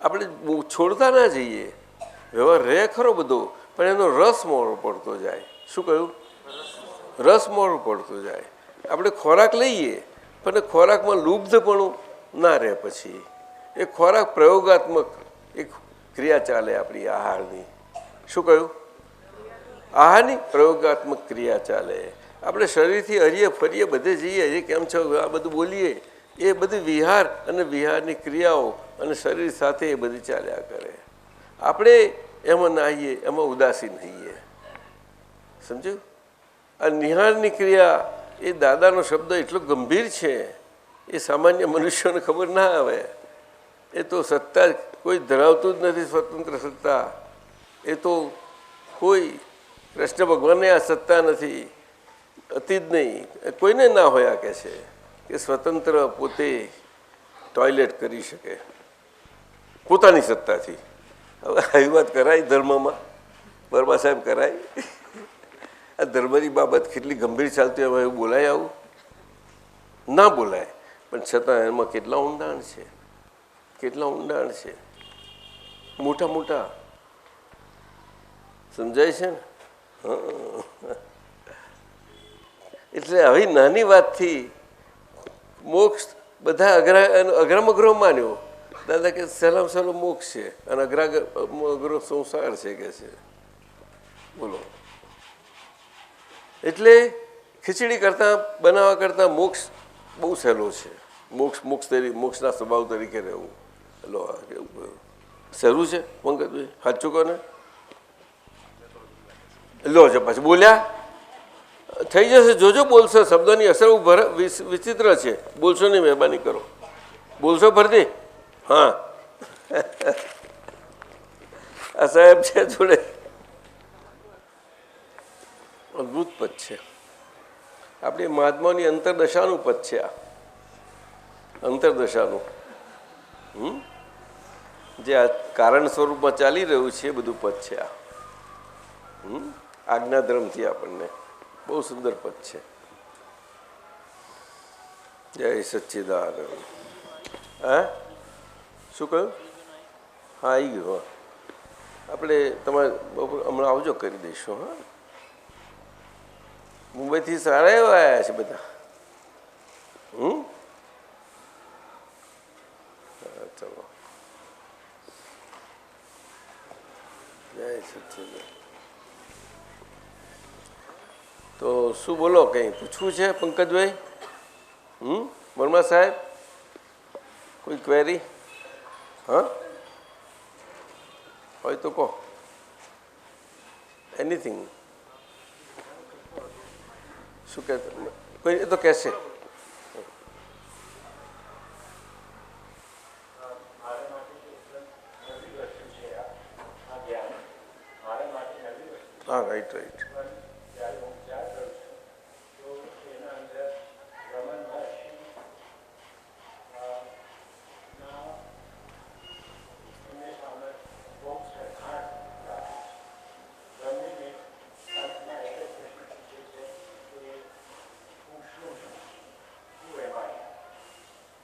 આપણે છોડતા ના જઈએ. વ્યવહાર રહે ખરો બધો, પણ એનો રસ મોડો પડતો જાય. શું કહ્યું? રસ મોડો પડતો જાય. આપણે ખોરાક લઈએ પણ ખોરાકમાં લુબ્ધપણું ના રહે. પછી એ ખોરાક પ્રયોગાત્મક એક ક્રિયા ચાલે આપણી આહારની. શું કહ્યું? આહારની પ્રયોગાત્મક ક્રિયા ચાલે. આપણે શરીરથી હરીએ ફરીએ બધે જઈએ, એ કેમ છો આ બધું બોલીએ, એ બધી વિહાર અને વિહારની ક્રિયાઓ અને શરીર સાથે એ બધી ચાલ્યા કરે. આપણે એમાં નાહીએ, એમાં ઉદાસીન થઈએ. સમજ્યું? આ નિહાળની ક્રિયા એ દાદાનો શબ્દ એટલો ગંભીર છે, એ સામાન્ય મનુષ્યોને ખબર ના આવે. એ તો સત્તા કોઈ ધરાવતું જ નથી, સ્વતંત્ર સત્તા. એ તો કોઈ કૃષ્ણ ભગવાનને આ સત્તા નથી, હતી જ નહીં. કોઈને ના હોય કે છે કે સ્વતંત્ર પોતે ટોયલેટ કરી શકે પોતાની સત્તાથી. હવે આવી વાત કરાય ધર્મમાં? બરબા સાહેબ કરાય? આ ધર્મની બાબત કેટલી ગંભીર ચાલતી હોય એવું બોલાય? આવું ના બોલાય. પણ છતાં એમાં કેટલા ઊંડાણ છે, કેટલા ઊંડાણ છે, મોટા મોટા. સમજાય છે ને? એટલે આવી નાની વાતથી મોક્ષ બધા અઘરામ અઘરો માન્યો. દાદા કે સહેલામ સહેલો મોક્ષ છે અને અઘરો સંસાર છે કે છે. બોલો. એટલે ખીચડી કરતાં બનાવવા કરતાં મોક્ષ બહુ સહેલો છે. મોક્ષના સ્વભાવ તરીકે રહેવું લો સહેલું છે. પંકજભાઈ સાચું કહો ને? લો છે પાછું બોલ્યા થઈ જશે. જોજો બોલશો. શબ્દોની અસર વિચિત્ર છે. બોલશો નહીં, મહેરબાની કરો. બોલશો ફરતી? હા. આ સાહેબ છે જોડે. અદભુત પદ છે. આપણી મહાત્માની અંતરદશાનું પદ છે આ. અંતરદશાનું જે આ કારણ સ્વરૂપમાં ચાલી રહ્યું છે એ બધું પદ છે આ. આજ્ઞાધર્મથી આપણને બહુ સુંદર પદ છે. જય સચ્ચિદાનંદ. હા શું કહ્યું? હા આવી ગયું. હા આપણે તમારે હમણાં આવજો, કરી દઈશું. હા મુંબઈથી સારા એવા આવ્યા છે બધા. ચલો જય સચ્ચિદાનંદ. તો શું બોલો? કંઈ પૂછવું છે પંકજભાઈ? વર્મા સાહેબ કોઈ ક્વેરી? હા હોય તો કહો. એનીથિંગ. શું કહે? કોઈ એ તો કહેશે. હા રાઈટ રાઈટ.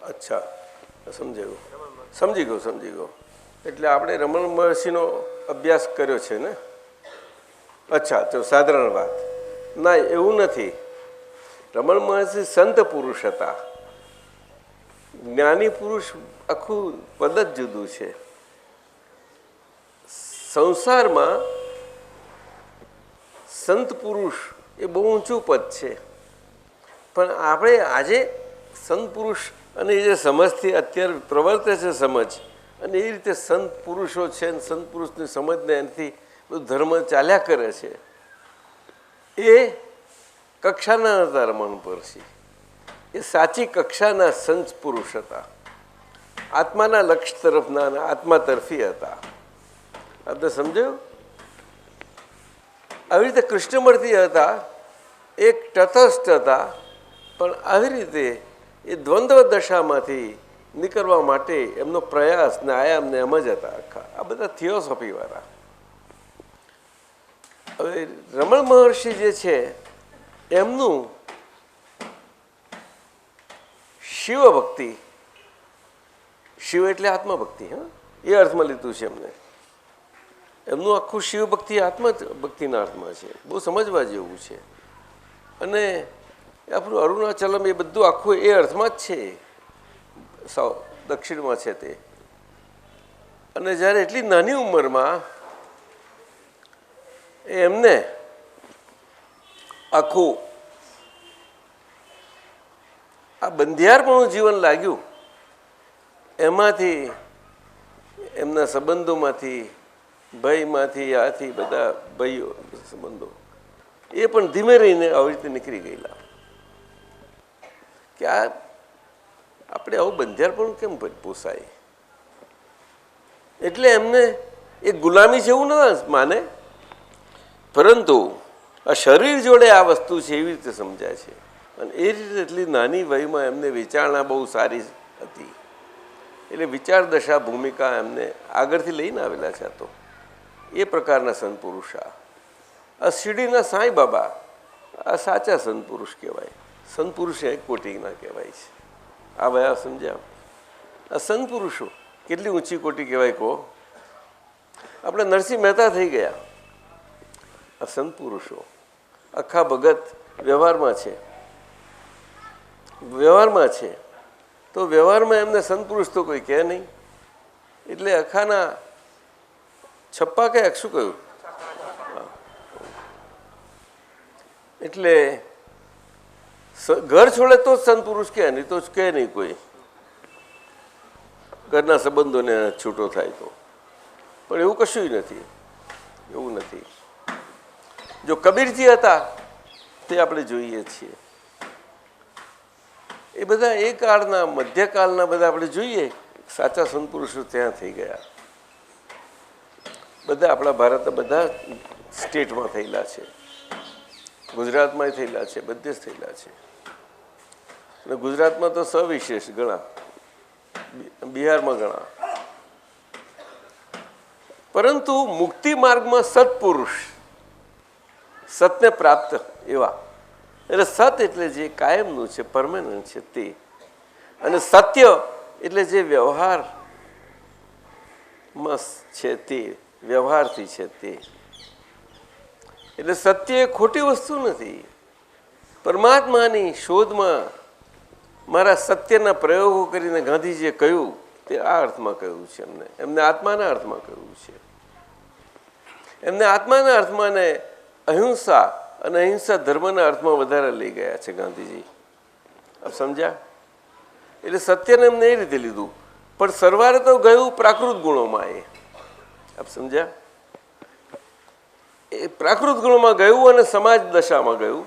અચ્છા સમજી ગયો. એટલે આપણે રમણ મહર્ષિનો અભ્યાસ કર્યો છે ને? અચ્છા તો સાધારણ વાત ના, એવું નથી. રમણ મહર્ષિ સંત પુરુષ હતા. જ્ઞાની પુરુષ આખું પદ જ જુદું છે. સંસારમાં સંત પુરુષ એ બહુ ઊંચું પદ છે. પણ આપણે આજે સંત પુરુષ અને એ જે સમજથી અત્યારે પ્રવર્તે છે સમજ, અને એ રીતે સંત પુરુષો છે ને સંત પુરુષની સમજને એનાથી બધું ધર્મ ચાલ્યા કરે છે. એ કક્ષાના હતા રમણ મહર્ષિ. એ સાચી કક્ષાના સંત પુરુષ હતા. આત્માના લક્ષ્ય તરફના અને આત્મા તરફી હતા. આપણે સમજાયું? આવી રીતે કૃષ્ણમૂર્તિ હતા. એક તટસ્થ હતા. પણ આવી રીતે એ દ્વંદ્વ દશામાંથી નીકળવા માટે એમનો પ્રયાસ ને આયામ ને એમ જ હતા આખા. આ બધા થિયોસોફીવાળા. હવે રમણ મહર્ષિ જે છે એમનું શિવ ભક્તિ, શિવ એટલે આત્મભક્તિ, હા એ અર્થમાં લીધું છે એમને. એમનું આખું શિવ ભક્તિ આત્મભક્તિના અર્થમાં છે. બહુ સમજવા જેવું છે. અને આપણું અરુણાચલમ એ બધું આખું એ અર્થમાં જ છે, દક્ષિણમાં છે તે. અને જ્યારે એટલી નાની ઉંમરમાં એમને આખું આ બંધિયારપણું જીવન લાગ્યું. એમાંથી એમના સંબંધોમાંથી, ભયમાંથી, આથી બધા ભયો સંબંધો એ પણ ધીમે રહીને આવી રીતે નીકળી ગયેલા. કે આ આપણે આવું બંધિયારપણું કેમ પોસાય? એટલે એમને એક ગુલામી જેવું ન માને, પરંતુ આ શરીર જોડે આ વસ્તુ છે એવી રીતે સમજાય છે. અને એ રીતે એટલી નાની વયમાં એમને વિચારણા બહુ સારી હતી, એટલે વિચાર દશા ભૂમિકા એમને આગળથી લઈને આવેલા છે. તો એ પ્રકારના સંત પુરુષ આ શિરડીના સાંઈ બાબા આ સાચા સંત પુરુષ કહેવાય. સંત પુરુષ એક કોટીના કહેવાય છે. આ વયા સમજ્યા? આ સંત પુરુષો કેટલી ઊંચી કોટી કહેવાય કહો? આપણે નરસિંહ મહેતા થઈ ગયા. આ સંત પુરુષો આખા ભગત વ્યવહારમાં છે, વ્યવહારમાં છે. તો વ્યવહારમાં એમને સંત પુરુષ તો કોઈ કહે નહીં. એટલે અખાના છપ્પા કે શું કહ્યું? એટલે ઘર છોડે તો જ સંત પુરુષ કહે, નહીં તો કહે નહીં કોઈ. ઘરના સંબંધોને છૂટો થાય તો. પણ એવું કશું નથી, એવું નથી. જો કબીરજી હતા તે આપણે જોઈએ છીએ. એ બધા એ કાળના મધ્યકાળના બધા આપણે જોઈએ સાચા સંત પુરુષો ત્યાં થઈ ગયા. બધા આપણા ભારતના બધા સ્ટેટમાં થયેલા છે, ગુજરાતમાં થયેલા છે, બધે જ થયેલા છે. અને ગુજરાતમાં તો સવિશેષ ઘણા, બિહારમાં ઘણા. પરંતુ મુક્તિ માર્ગમાં સત્પુરુષ, સતને પ્રાપ્ત એવા, એટલે સત એટલે જે કાયમનું છે, પરમેનન્ટ છે તે, અને સત્ય એટલે જે વ્યવહારમાં છે તે, વ્યવહારથી છે તે. એટલે સત્ય એ ખોટી વસ્તુ નથી. પરમાત્માની શોધમાં મારા સત્યના પ્રયોગો કરીને ગાંધીજીએ કહ્યું તે આ અર્થમાં કહ્યું છે. એમને આત્માના અર્થમાં કહ્યું છે. એમને આત્માના અર્થમાં ને અહિંસા અને અહિંસા ધર્મના અર્થમાં વધારે લઈ ગયા છે ગાંધીજી. આપ સમજ્યા? એટલે સત્યને એમને એ રીતે લીધું, પણ સરવારે તો ગયું પ્રાકૃત ગુણોમાં. એ આપ સમજ્યા? એ પ્રાકૃત ગુણોમાં ગયું અને સમાજ દશામાં ગયું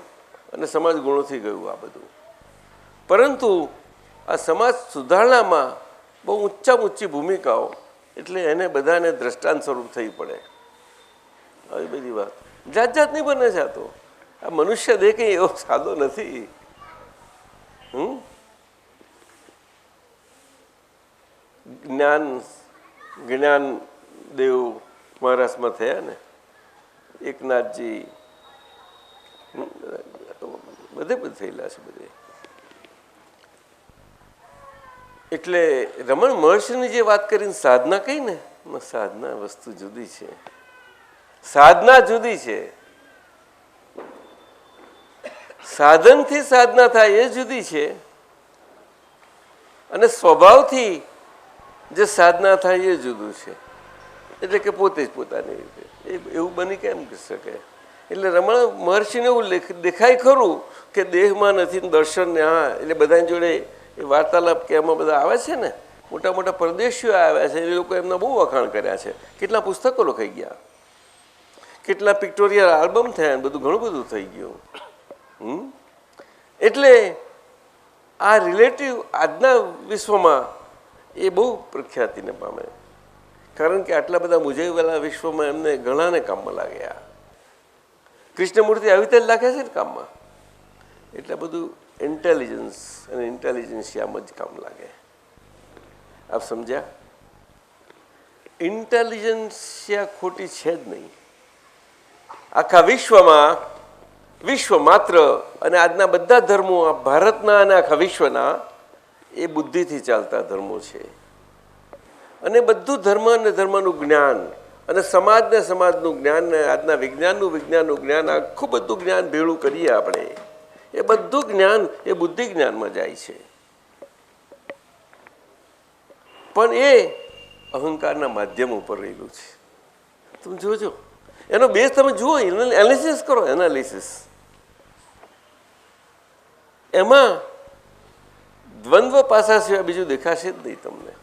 અને સમાજ ગુણોથી ગયું આ બધું. પરંતુ આ સમાજ સુધારણામાં બહુ ઊંચામાં ઊંચી ભૂમિકાઓ, એટલે એને બધાને દ્રષ્ટાંત સ્વરૂપ થઈ પડે. આવી બધી વાત જાત જાતની બને છે. તો આ મનુષ્ય દેહ કંઈ એવો સાદો નથી. જ્ઞાન દેવ મહારાષ્ટ્રમાં થયા ને, એકનાથજી, બધે થયેલા છે બધે. એટલે રમણ મહર્ષિની જે વાત કરીને સાધના કહી ને, સાધના વસ્તુ જુદી છે. સાધના જુદી છે. સાધનથી સાધના થાય એ જુદી છે, અને સ્વભાવથી જે સાધના થાય એ જુદું છે. એટલે કે પોતે જ પોતાની રીતે એવું બની કેમ શકે? એટલે રમણ મહર્ષિને એવું દેખાય ખરું કે દેહમાં નથી દર્શન ને. હા, એટલે બધાની જોડે એ વાર્તાલાપ કે એમાં બધા આવે છે ને, મોટા મોટા પરદેશીઓ આવ્યા છે, એ લોકો એમના બહુ વખાણ કર્યા છે. કેટલા પુસ્તકો લખાઈ ગયા, કેટલા પિક્ટોરિયલ આલ્બમ થયા, બધું ઘણું બધું થઈ ગયું. એટલે આ રિલેટિવ આજના વિશ્વમાં એ બહુ પ્રખ્યાતિને પામે, કારણ કે આટલા બધા મૂંઝાયેલા વિશ્વમાં એમને ઘણાને કામમાં લાગ્યા. કૃષ્ણમૂર્તિ આવી રીતે જ લાગ્યા છે ને કામમાં. એટલે બધું ઇન્ટેલિજન્સ અને ઇન્ટેલિજન્સિયામાં જ કામ લાગે. આપ સમજ્યા? ઇન્ટેલિજન્સિયા ખોટી છે જ નહીં. આખા વિશ્વમાં વિશ્વ માત્ર, અને આજના બધા ધર્મો ભારતના અને આખા વિશ્વના એ બુદ્ધિથી ચાલતા ધર્મો છે. અને બધું ધર્મ અને ધર્મનું જ્ઞાન અને સમાજને સમાજનું જ્ઞાન ને આજના વિજ્ઞાનનું જ્ઞાન, આખું બધું જ્ઞાન ભેળું કરીએ આપણે, એ બધું જ્ઞાન એ બુદ્ધિ જ્ઞાનમાં જાય છે. પણ એ અહંકારના માધ્યમ ઉપર રહેલું છે. તમે જોજો, એનો બેઝ તમે જુઓ, એનાલિસિસ કરો. એનાલિસિસ એમાં દ્વંદ્વ પાસા સિવાય બીજું દેખાશે જ નહીં તમને.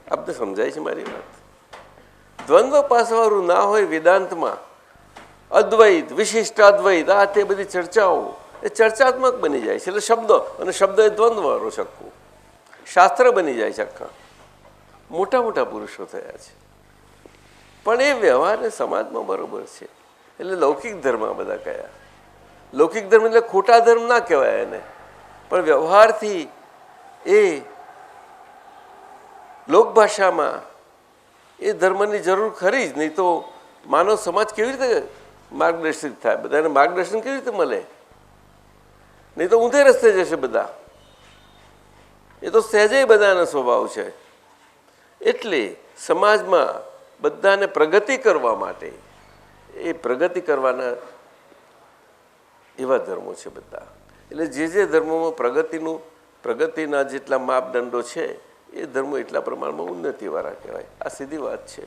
આપને સમજાય છે મારી વાત? દ્વંદ્વ પાસાવાળું ના હોય વેદાંતમાં, અદ્વૈત, વિશિષ્ટ અદ્વૈત, આ તે બધી ચર્ચાઓ એ ચર્ચાત્મક બની જાય છે. એટલે શબ્દ, અને શબ્દ એ દ્વંદ્વવાળો છે, આખું શાસ્ત્ર બની જાય છે આખા. મોટા મોટા પુરુષો થયા છે, પણ એ વ્યવહારને સમાજમાં બરોબર છે. એટલે લૌકિક ધર્મ બધા કયા. લૌકિક ધર્મ એટલે ખોટા ધર્મ ના કહેવાય એને, પણ વ્યવહારથી એ લોકભાષામાં એ ધર્મની જરૂર ખરી જ. નહીં તો માનવ સમાજ કેવી રીતે માર્ગદર્શિત થાય? બધાને માર્ગદર્શન કેવી રીતે મળે? નહીં તો ઊંધે રસ્તે જશે બધા. એ તો સહેજે બધાનો સ્વભાવ છે. એટલે સમાજમાં બધાને પ્રગતિ કરવા માટે એ પ્રગતિ કરવાના એવા ધર્મો છે બધા. એટલે જે ધર્મોમાં પ્રગતિના જેટલા માપદંડો છે એ ધર્મો એટલા પ્રમાણમાં ઉન્નતિવાળા કહેવાય. આ સીધી વાત છે,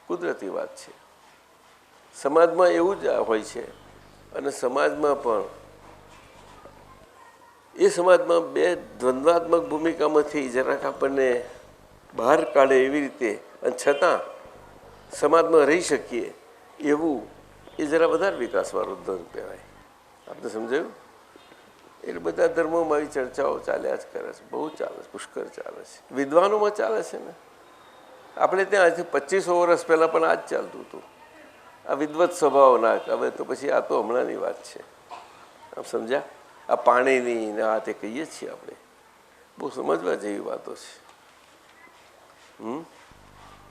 કુદરતી વાત છે. સમાજમાં એવું જ હોય છે. અને સમાજમાં પણ એ સમાજમાં બે દ્વંદ્વાત્મક ભૂમિકામાંથી જરાક આપણને બહાર કાઢે એવી રીતે, અને છતાં સમાજમાં રહી શકીએ એવું એ જરા વધારે વિકાસવાળો ધર્મ કહેવાય. આપણે સમજાયું? એટલે બધા ધર્મોમાં આવી ચર્ચાઓ ચાલ્યા જ કરે છે, બહુ ચાલે છે, પુષ્કળ ચાલે છે. વિદ્વાનોમાં ચાલે છે ને. આપણે ત્યાં આજથી 2500 વર્ષ પહેલાં પણ આ જ ચાલતું હતું. આ વિદવત સ્વભાવ ના. હવે તો પછી આ તો હમણાંની વાત છે. આમ સમજ્યા? આ પાણીની ને આ તે કહીએ છીએ આપણે, બહુ સમજવા જેવી વાતો છે.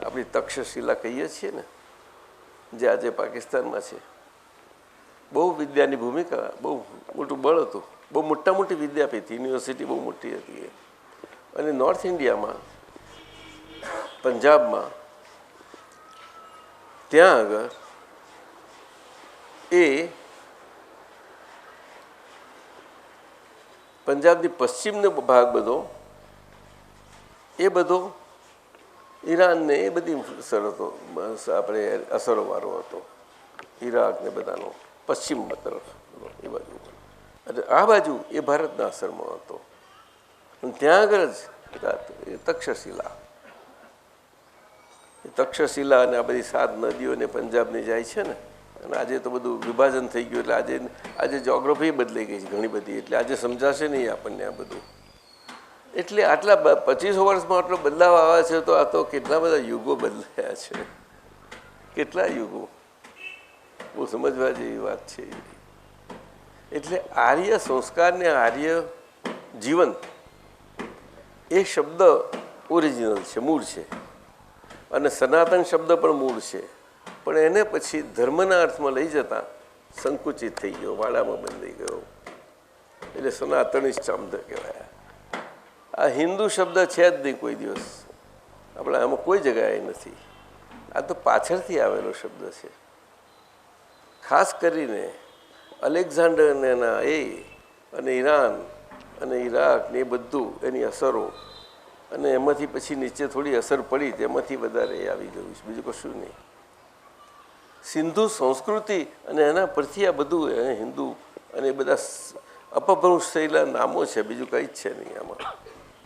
આપણી તક્ષશિલા કહીએ છીએ ને, જે આજે પાકિસ્તાનમાં છે. બહુ વિદ્યાની ભૂમિકા, બહુ મોટું બળ હતું. બહુ મોટા મોટી વિદ્યાપીઠ, યુનિવર્સિટી બહુ મોટી હતી. અને નોર્થ ઇન્ડિયામાં, પંજાબમાં, ત્યાં આગળ એ પંજાબની પશ્ચિમનો ભાગ બધો એ બધો ઈરાનને એ બધી શરતો આપણે અસરોવાળો હતો. ઈરાક ને બધાનો પશ્ચિમ તરફ એ બાજુ. અને આ બાજુ એ ભારતના અસરમાં હતો. અને ત્યાં આગળ જ તક્ષશિલા, તક્ષશિલા અને આ બધી 7 નદીઓને પંજાબની જાય છે ને. અને આજે તો બધું વિભાજન થઈ ગયું, એટલે આજે જ્યોગ્રાફી બદલાઈ ગઈ છે ઘણી બધી. એટલે આજે સમજાશે નહીં આપણને આ બધું. એટલે આટલા 2500 વર્ષમાં આટલો બદલાવ આવે છે, તો આ તો કેટલા બધા યુગો બદલાયા છે, કેટલા યુગો. બહુ સમજવા જેવી વાત છે. એટલે આર્ય સંસ્કારને આર્ય જીવન એ શબ્દ ઓરિજિનલ છે, મૂળ છે. અને સનાતન શબ્દ પણ મૂળ છે. પણ એને પછી ધર્મના અર્થમાં લઈ જતા સંકુચિત થઈ ગયો, વાડામાં બંધાઈ ગયો. એટલે સનાતની શબ્દ કહેવાય. આ હિન્દુ શબ્દ છે જ નહીં કોઈ દિવસ આપણે આમાં કોઈ જગ્યાએ નથી. આ તો પાછળથી આવેલો શબ્દ છે. ખાસ કરીને અલેક્ઝાન્ડરના અને ઈરાન અને ઈરાક ને એ બધું એની અસરો, અને એમાંથી પછી નીચે થોડી અસર પડી, તેમાંથી વધારે આવી ગયું છે, બીજું કશું નહીં. સિંધુ સંસ્કૃતિ અને એના પરથી આ બધું હિન્દુ અને એ બધા અપભ્રંશ થયેલા નામો છે, બીજું કંઈ જ છે નહીં આમાં.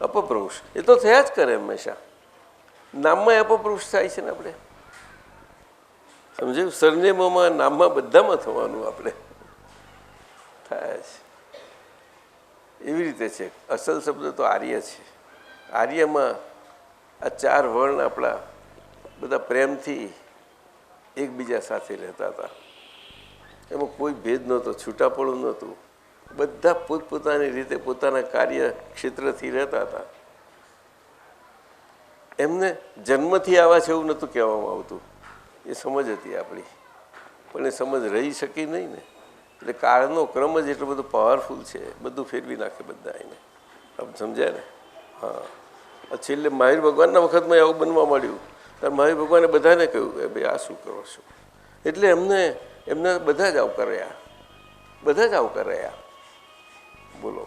અપભ્રંશ એ તો થયા જ કરે હંમેશા. નામમાં અપભ્રંશ થાય છે ને. આપણે સમજાયું? સરનેમોમાં, નામમાં, બધામાં થવાનું આપણે થાય છે. એવી રીતે છે. અસલ શબ્દ તો આર્ય છે. આર્યમાં આ 4 વર્ણ આપણા બધા પ્રેમથી એકબીજા સાથે રહેતા હતા. એમાં કોઈ ભેદ નહોતો, છૂટાપડું નહોતું. બધા પોતપોતાની રીતે પોતાના કાર્ય ક્ષેત્રથી રહેતા હતા. એમને જન્મથી આવા છે એવું નહોતું કહેવામાં આવતું. એ સમજ હતી આપણી, પણ એ સમજ રહી શકી નહીં ને. એટલે કાળનો ક્રમ જ એટલો બધો પાવરફુલ છે, બધું ફેરવી નાખે બધા એને. આમ સમજાય ને? હા. છેલ્લે મહાવીર ભગવાનના વખતમાં આવું બનવા માંડ્યું. ત્યારે મહાવીર ભગવાને બધાને કહ્યું કે ભાઈ આ શું કરો છો? એટલે એમને બધા જ આવકાર્યા, બધા જ આવકાર્યા. બોલો.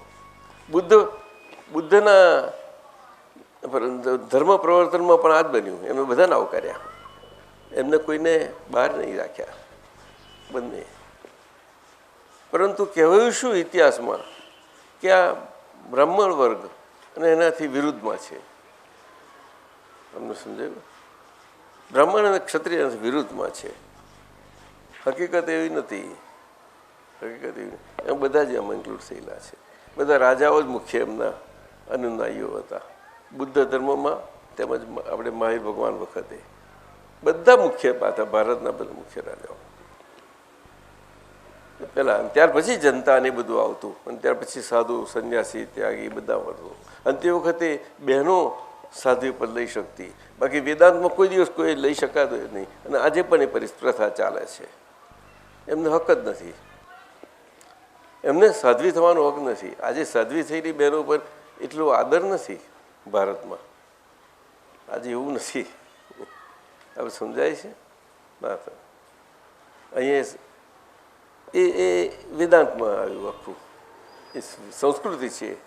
બુદ્ધના ધર્મ પ્રવર્તનમાં પણ આ જ બન્યું. એમને બધાને આવકાર્યા. એમને કોઈને બહાર નહીં રાખ્યા, બંને. પરંતુ કહેવાયું શું ઇતિહાસમાં કે આ બ્રાહ્મણ વર્ગ અને એનાથી વિરુદ્ધમાં છે. તમને સમજાયું? બ્રાહ્મણ અને ક્ષત્રિય વિરુદ્ધમાં છે. હકીકત એવી નથી. હકીકત એવી એમ બધા જ એમાં ઇન્ક્લુડ થયેલા છે. બધા રાજાઓ જ મુખ્ય એમના અનુનાયીઓ હતા. બુદ્ધ ધર્મમાં તેમજ આપણે મહાવીર ભગવાન વખતે બધા મુખ્ય પાછા ભારતના બધા મુખ્ય રાજાઓ પહેલાં, ત્યાર પછી જનતા ને બધું આવતું, અને ત્યાર પછી સાધુ સંન્યાસી ત્યાગી બધા વધુ, અને તે વખતે બહેનો સાધુ પર લઈ શકતી, બાકી વેદાંતમાં કોઈ દિવસ કોઈ લઈ શકાતો નહીં, અને આજે પણ એ પ્રથા ચાલે છે. એમને હક જ નથી, એમને સાધ્વી થવાનો હક નથી. આજે સાધ્વી થયેલી બહેનો પર એટલો આદર નથી ભારતમાં, આજે એવું નથી. હવે સમજાય છે ના? અહીંયા એ વેદાંતમાં આવ્યું આખું, એ સંસ્કૃતિ છે,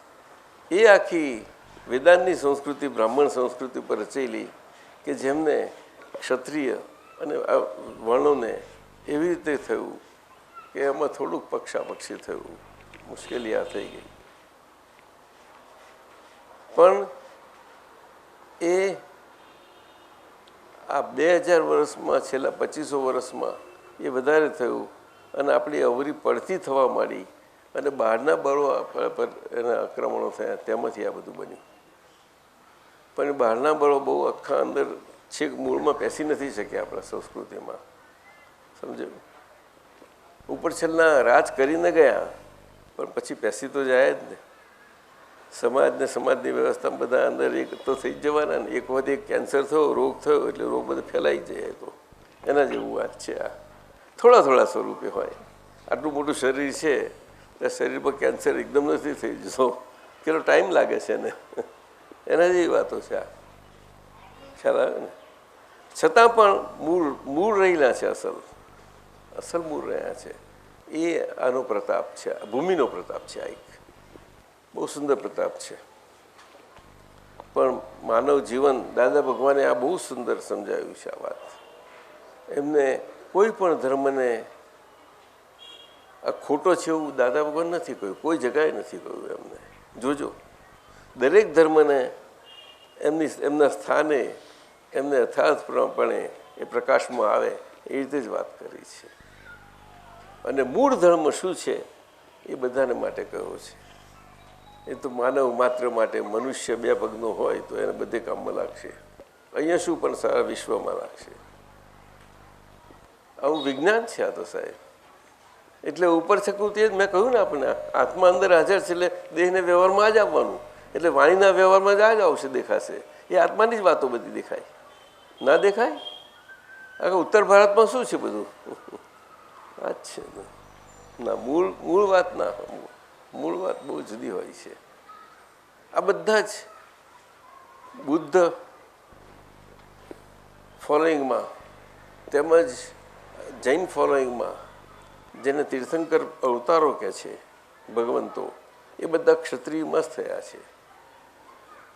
એ આખી વેદાંતની સંસ્કૃતિ બ્રાહ્મણ સંસ્કૃતિ પર રચેલી, કે જેમને ક્ષત્રિય અને વર્ણોને એવી રીતે થયું કે એમાં થોડુંક પક્ષાપક્ષી થયું, મુશ્કેલી આ થઈ ગઈ. પણ એ આ 2000 વર્ષમાં, છેલ્લા 2500 વર્ષમાં એ વધારે થયું, અને આપણી અવરી પડતી થવા માંડી, અને બહારના બળો પર એના આક્રમણો થયા, તેમાંથી આ બધું બન્યું. પણ બહારના બળો બહુ આખા અંદર છેક મૂળમાં પેસી નથી શક્યા આપણા સંસ્કૃતિમાં, સમજાયું? ઉપર છેલ્લા રાજ કરીને ગયા, પણ પછી પેસી તો જાય જ ને. સમાજને સમાજની વ્યવસ્થામાં બધા અંદર એક તો થઈ જ જવાના ને. એક વખત એક કેન્સર થયો, રોગ થયો એટલે રોગ બધો ફેલાઈ જાય. તો એના જેવું વાત છે આ. થોડા થોડા સ્વરૂપે હોય. આટલું મોટું શરીર છે, તો શરીર પર કેન્સર એકદમ નથી થઈ જતો, કેટલો ટાઈમ લાગે છે ને. એના જેવી વાતો છે આ, ખ્યાલ આવે ને? છતાં પણ મૂળ રહેલા છે, અસલ મૂળ રહ્યા છે. એ આનો પ્રતાપ છે, ભૂમિનો પ્રતાપ છે. આ એક બહુ સુંદર પ્રતાપ છે. પણ માનવ જીવન, દાદા ભગવાને આ બહુ સુંદર સમજાવ્યું છે આ વાત. એમને કોઈ પણ ધર્મને આ ખોટો છે એવું દાદા ભગવાન નથી કહ્યું, કોઈ જગાએ નથી કહ્યું એમને. જોજો, દરેક ધર્મને એમના સ્થાને એમને યથાર્થપણે એ પ્રકાશમાં આવે એ રીતે જ વાત કરી છે. અને મૂળ ધર્મ શું છે એ બધાને માટે કહ્યો છે. એ તો માનવ માત્ર માટે, મનુષ્ય 2 પગનો હોય તો એને બધે કામમાં લાગશે. અહીંયા શું પણ સારા વિશ્વમાં લાગશે. આવું વિજ્ઞાન છે આ તો સાહેબ. એટલે ઉપર થકું તે જ મેં કહ્યું ને, આપણે આત્મા અંદર હાજર છે, એટલે દેહને વ્યવહારમાં જ આવવાનું, એટલે વાણીના વ્યવહારમાં જ આવશે, દેખાશે. એ આત્માની જ વાતો બધી દેખાય, ના દેખાય? આખા ઉત્તર ભારતમાં શું છે બધું આ જ છે ના. મૂળ વાત ના, મૂળ વાત બહુ જુદી હોય છે. આ બધા જ બુદ્ધ ફોલોઈંગમાં તેમજ જૈન ફોલોઈંગમાં, જેને તીર્થંકર અવતારો કહે છે, ભગવંતો, એ બધા ક્ષત્રિયમાં જ થયા છે.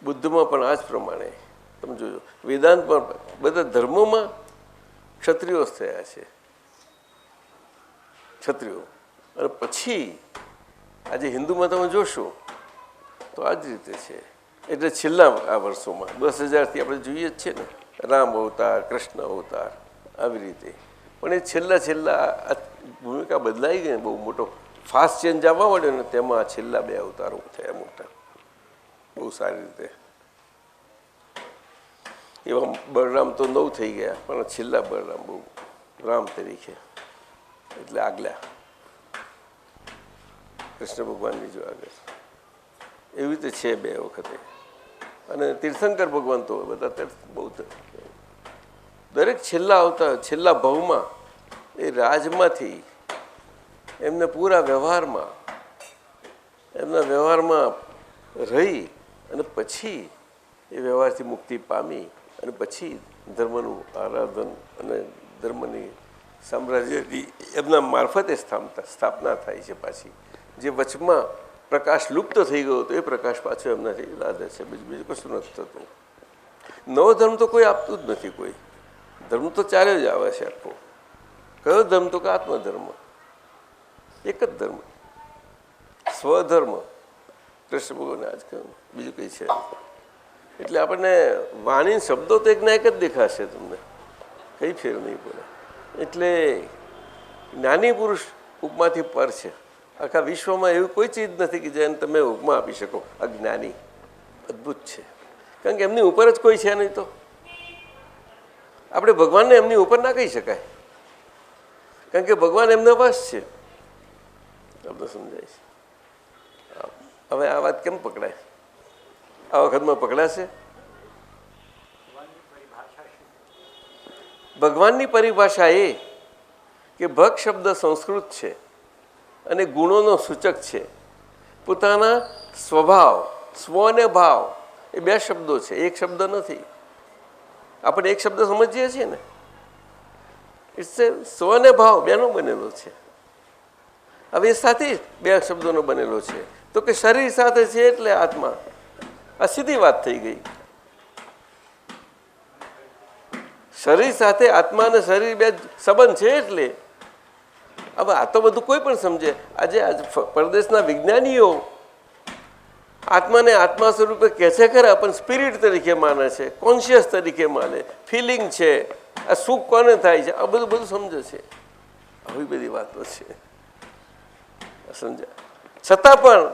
બુદ્ધમાં પણ આ જ પ્રમાણે તમે જોજો. વેદાંતમાં બધા ધર્મોમાં ક્ષત્રિયો જ થયા છે, ક્ષત્રિયો. અને પછી આજે હિન્દુમાં તમે જોશો તો આ જ રીતે છે. એટલે છેલ્લા આ વર્ષોમાં 10,000થી આપણે જોઈએ જ છે ને, રામ અવતાર, કૃષ્ણ અવતાર, આવી રીતે. પણ એ છેલ્લા ભૂમિકા બદલાઈ ગઈ, બહુ મોટો ફાસ્ટ ચેન્જ આવવા માંડ્યો ને, તેમાં છેલ્લા 2 અવતારો થયા મોટા, બહુ સારી રીતે. એવા બળરામ તો 9 થઈ ગયા, પણ છેલ્લા બળરામ બહુ રામ તરીકે, એટલે આગલા કૃષ્ણ ભગવાનની જો આગળ એવી રીતે છે 2 વખતે. અને તીર્થંકર ભગવાન તો બધા બહુ દરેક છેલ્લા આવતા, છેલ્લા ભાવમાં એ રાજમાંથી એમને પૂરા એમના વ્યવહારમાં રહી, અને પછી એ વ્યવહારથી મુક્તિ પામી, અને પછી ધર્મનું આરાધન અને ધર્મની સામ્રાજ્યની એમના મારફતે સ્થાપના થાય છે પાછી. જે વચમાં પ્રકાશ લુપ્ત થઈ ગયો હતો એ પ્રકાશ પાછો એમનાથી લાદે છે, બીજું કશું નથી થતું. નવો ધર્મ તો કોઈ આપતું જ નથી. કોઈ ધર્મ તો ચાલે જ આવે છે આખો. કયો ધર્મ? તો કે આત્મધર્મ, એક જ ધર્મ, સ્વધર્મ. કૃષ્ણ ભગવાને આજ કહ્યું, બીજું કંઈ છે. એટલે આપણને વાણી શબ્દો તો એકના એક જ દેખાશે તમને, કંઈ ફેર નહીં પડે. એટલે જ્ઞાની પુરુષ ઉપમાથી પર છે. આખા વિશ્વમાં એવી કોઈ ચીજ નથી કે જેને તમે ઉપમા આપી શકો. આ જ્ઞાની અદ્ભુત છે. કારણ કે એમની ઉપર જ કોઈ છે નહીં. તો આપણે ભગવાનને એમની ઉપર ના કહી શકાય, કારણ કે ભગવાન એમનો વશ છે. તમને સમજાય છે? હવે આ વાત કેમ પકડાય? આ વખતમાં પકડાશે. ભગવાનની પરિભાષા એ કે ભગ શબ્દ સંસ્કૃત છે અને ગુણોનો સૂચક છે. પોતાના સ્વભાવ, સ્વ અને ભાવ એ બે શબ્દો છે, એક શબ્દ નથી. આપણે એક શબ્દ સમજીએ છીએ ને, ઇટ્સ એ સ્વ અને ભાવ બેનો બનેલો છે. હવે એ સાથે બે શબ્દોનો બનેલો છે. તો કે શરીર સાથે છે એટલે આત્મા, આ સીધી વાત થઈ ગઈ. શરીર સાથે આત્મા અને શરીર બે સંબંધ છે એટલે. હવે આ તો બધું કોઈ પણ સમજે. આજે પરદેશના વિજ્ઞાનીઓ આત્માને આત્મા સ્વરૂપે કહે છે ખરા, પણ સ્પિરિટ તરીકે માને છે, કોન્શિયસ તરીકે માને, ફિલિંગ છે, આ સુખ કોને થાય છે, આ બધું સમજે છે. આવી બધી વાતો છે, સમજ્યા? છતાં પણ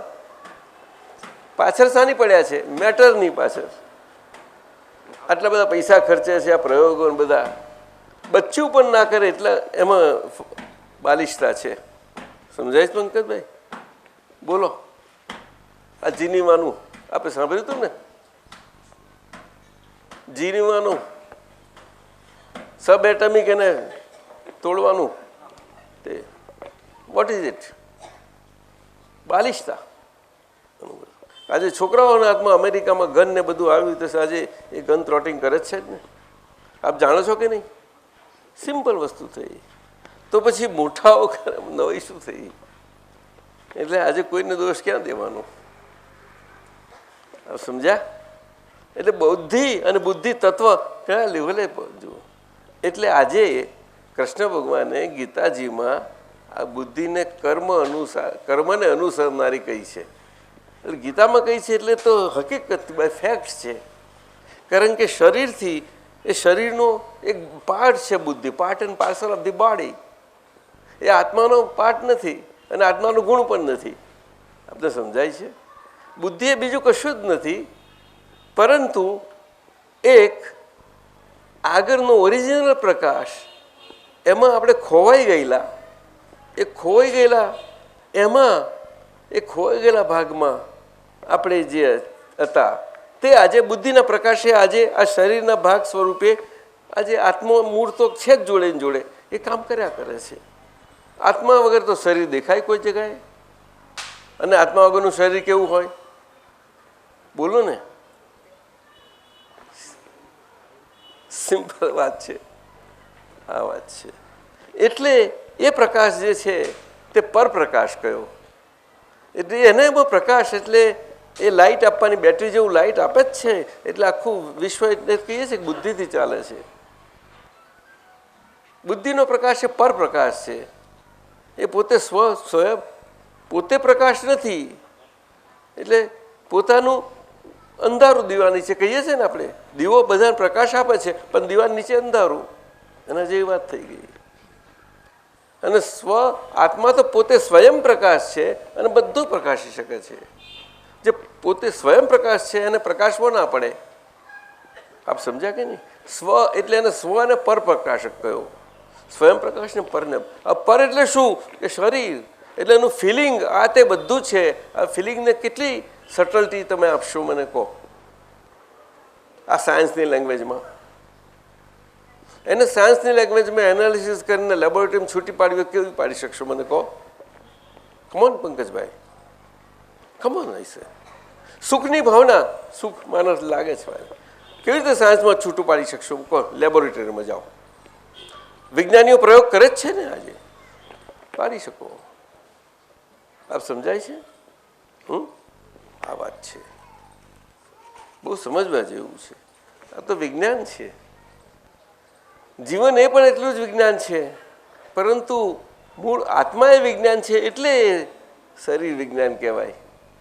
પાછળ શાની પડ્યા છે? મેટરની પાછળ આટલા બધા પૈસા ખર્ચે છે. આ પ્રયોગો બધા બચ્ચું પણ ના કરે એટલે એમાં બાલિશતા છે. સમજાય છે પંકજભાઈ? બોલો. આ જીનીવાનું આપણે સાંભળ્યું હતું ને, જીનીવાનું સબ એટમિક એને તોડવાનું, તે વોટ ઇઝ ઇટ? બાલિશતા. આજે છોકરાઓના હાથમાં અમેરિકામાં ગન ને બધું આવ્યું તો આજે એ ગન થ્રોટિંગ કરે જ છે જ ને. આપ જાણો છો કે નહીં? સિમ્પલ વસ્તુ થઈ. તો પછી મોટાઓ નવી શું થઈ? એટલે આજે કોઈને દોષ ક્યાં દેવાનો? સમજ્યા? એટલે બૌદ્ધિ અને બુદ્ધિ તત્વ કયા લેવલે જુઓ. એટલે આજે કૃષ્ણ ભગવાને ગીતાજીમાં આ બુદ્ધિને કર્મને અનુસરનારી કહી છે. એટલે ગીતામાં કહી છે એટલે તો હકીકત બાય ફેક્ટ છે. કારણ કે શરીરથી એ શરીરનો એક પાર્ટ છે બુદ્ધિ, part and parcel of the body. એ આત્માનો પાર્ટ નથી અને આત્માનો ગુણ પણ નથી. આપણે સમજાય છે? બુદ્ધિ એ બીજું કશું જ નથી, પરંતુ એક આગળનો ઓરિજિનલ પ્રકાશ. એમાં આપણે ખોવાઈ ગયેલા, એ ખોવાઈ ગયેલા એમાં, એ ખોવાઈ ગયેલા ભાગમાં આપણે જે હતા તે આજે બુદ્ધિના પ્રકાશે આજે આ શરીરના ભાગ સ્વરૂપે આજે આત્મા મૂળ તો છે જ જોડે ને જોડે એ કામ કર્યા કરે છે. આત્મા વગર તો શરીર દેખાય કોઈ જગ્યાએ, અને આત્મા વગરનું શરીર કેવું હોય? બોલો ને. સિમ્પલ વાત છે, આ વાત છે. એટલે એ પ્રકાશ જે છે તે પરપ્રકાશ કયો. એટલે એને એમાં પ્રકાશ એટલે એ લાઇટ આપવાની, બેટરી જેવું લાઇટ આપે જ છે. એટલે આખું વિશ્વ એટલે કહીએ છીએ કે બુદ્ધિથી ચાલે છે. બુદ્ધિનો પ્રકાશ એ પરપ્રકાશ છે. એ પોતે સ્વયં પોતે પ્રકાશ નથી. એટલે પોતાનું અંધારું દીવાની છે કહીએ છીએ ને આપણે. દીવો બધાને પ્રકાશ આપે છે પણ દીવાની નીચે અંધારું. એના જેવી વાત થઈ ગઈ. અને આત્મા તો પોતે સ્વયં પ્રકાશ છે અને બધું પ્રકાશી શકે છે. જે પોતે સ્વયં પ્રકાશ છે એને પ્રકાશવો ના પડે. આપ સમજ્યા કે નહીં? સ્વ એટલે એને સ્વ અને પરપ્રકાશક કયો. સ્વયં પ્રકાશ ને પરને. આ પર એટલે શું? કે શરીર. એટલે એનું ફિલિંગ આ તે બધું છે. આ ફિલિંગને કેટલી સટલટી તમે આપશો મને કહો, આ સાયન્સની લેંગ્વેજમાં? એને સાયન્સની લેંગ્વેજમાં એનાલિસિસ કરીને લેબોરેટરીમાં છૂટી પાડવી કેવી પાડી શકશો મને કહો? Come on Pankajbhai, come on. હશે સુખની ભાવના, સુખ માનસ લાગે છે ભાઈ, કેવી રીતે સાયન્સમાં છૂટું પાડી શકશો કહો? લેબોરેટરીમાં જાઓ. વિજ્ઞાનીઓ પ્રયોગ કરે જ છે ને આજે, પાડી શકો. આપ સમજાય છે? આ વાત છે, બહુ સમજવા જેવું છે. આ તો વિજ્ઞાન છે. જીવન એ પણ એટલું જ વિજ્ઞાન છે, પરંતુ મૂળ આત્મા એ વિજ્ઞાન છે એટલે શરીર વિજ્ઞાન કહેવાય.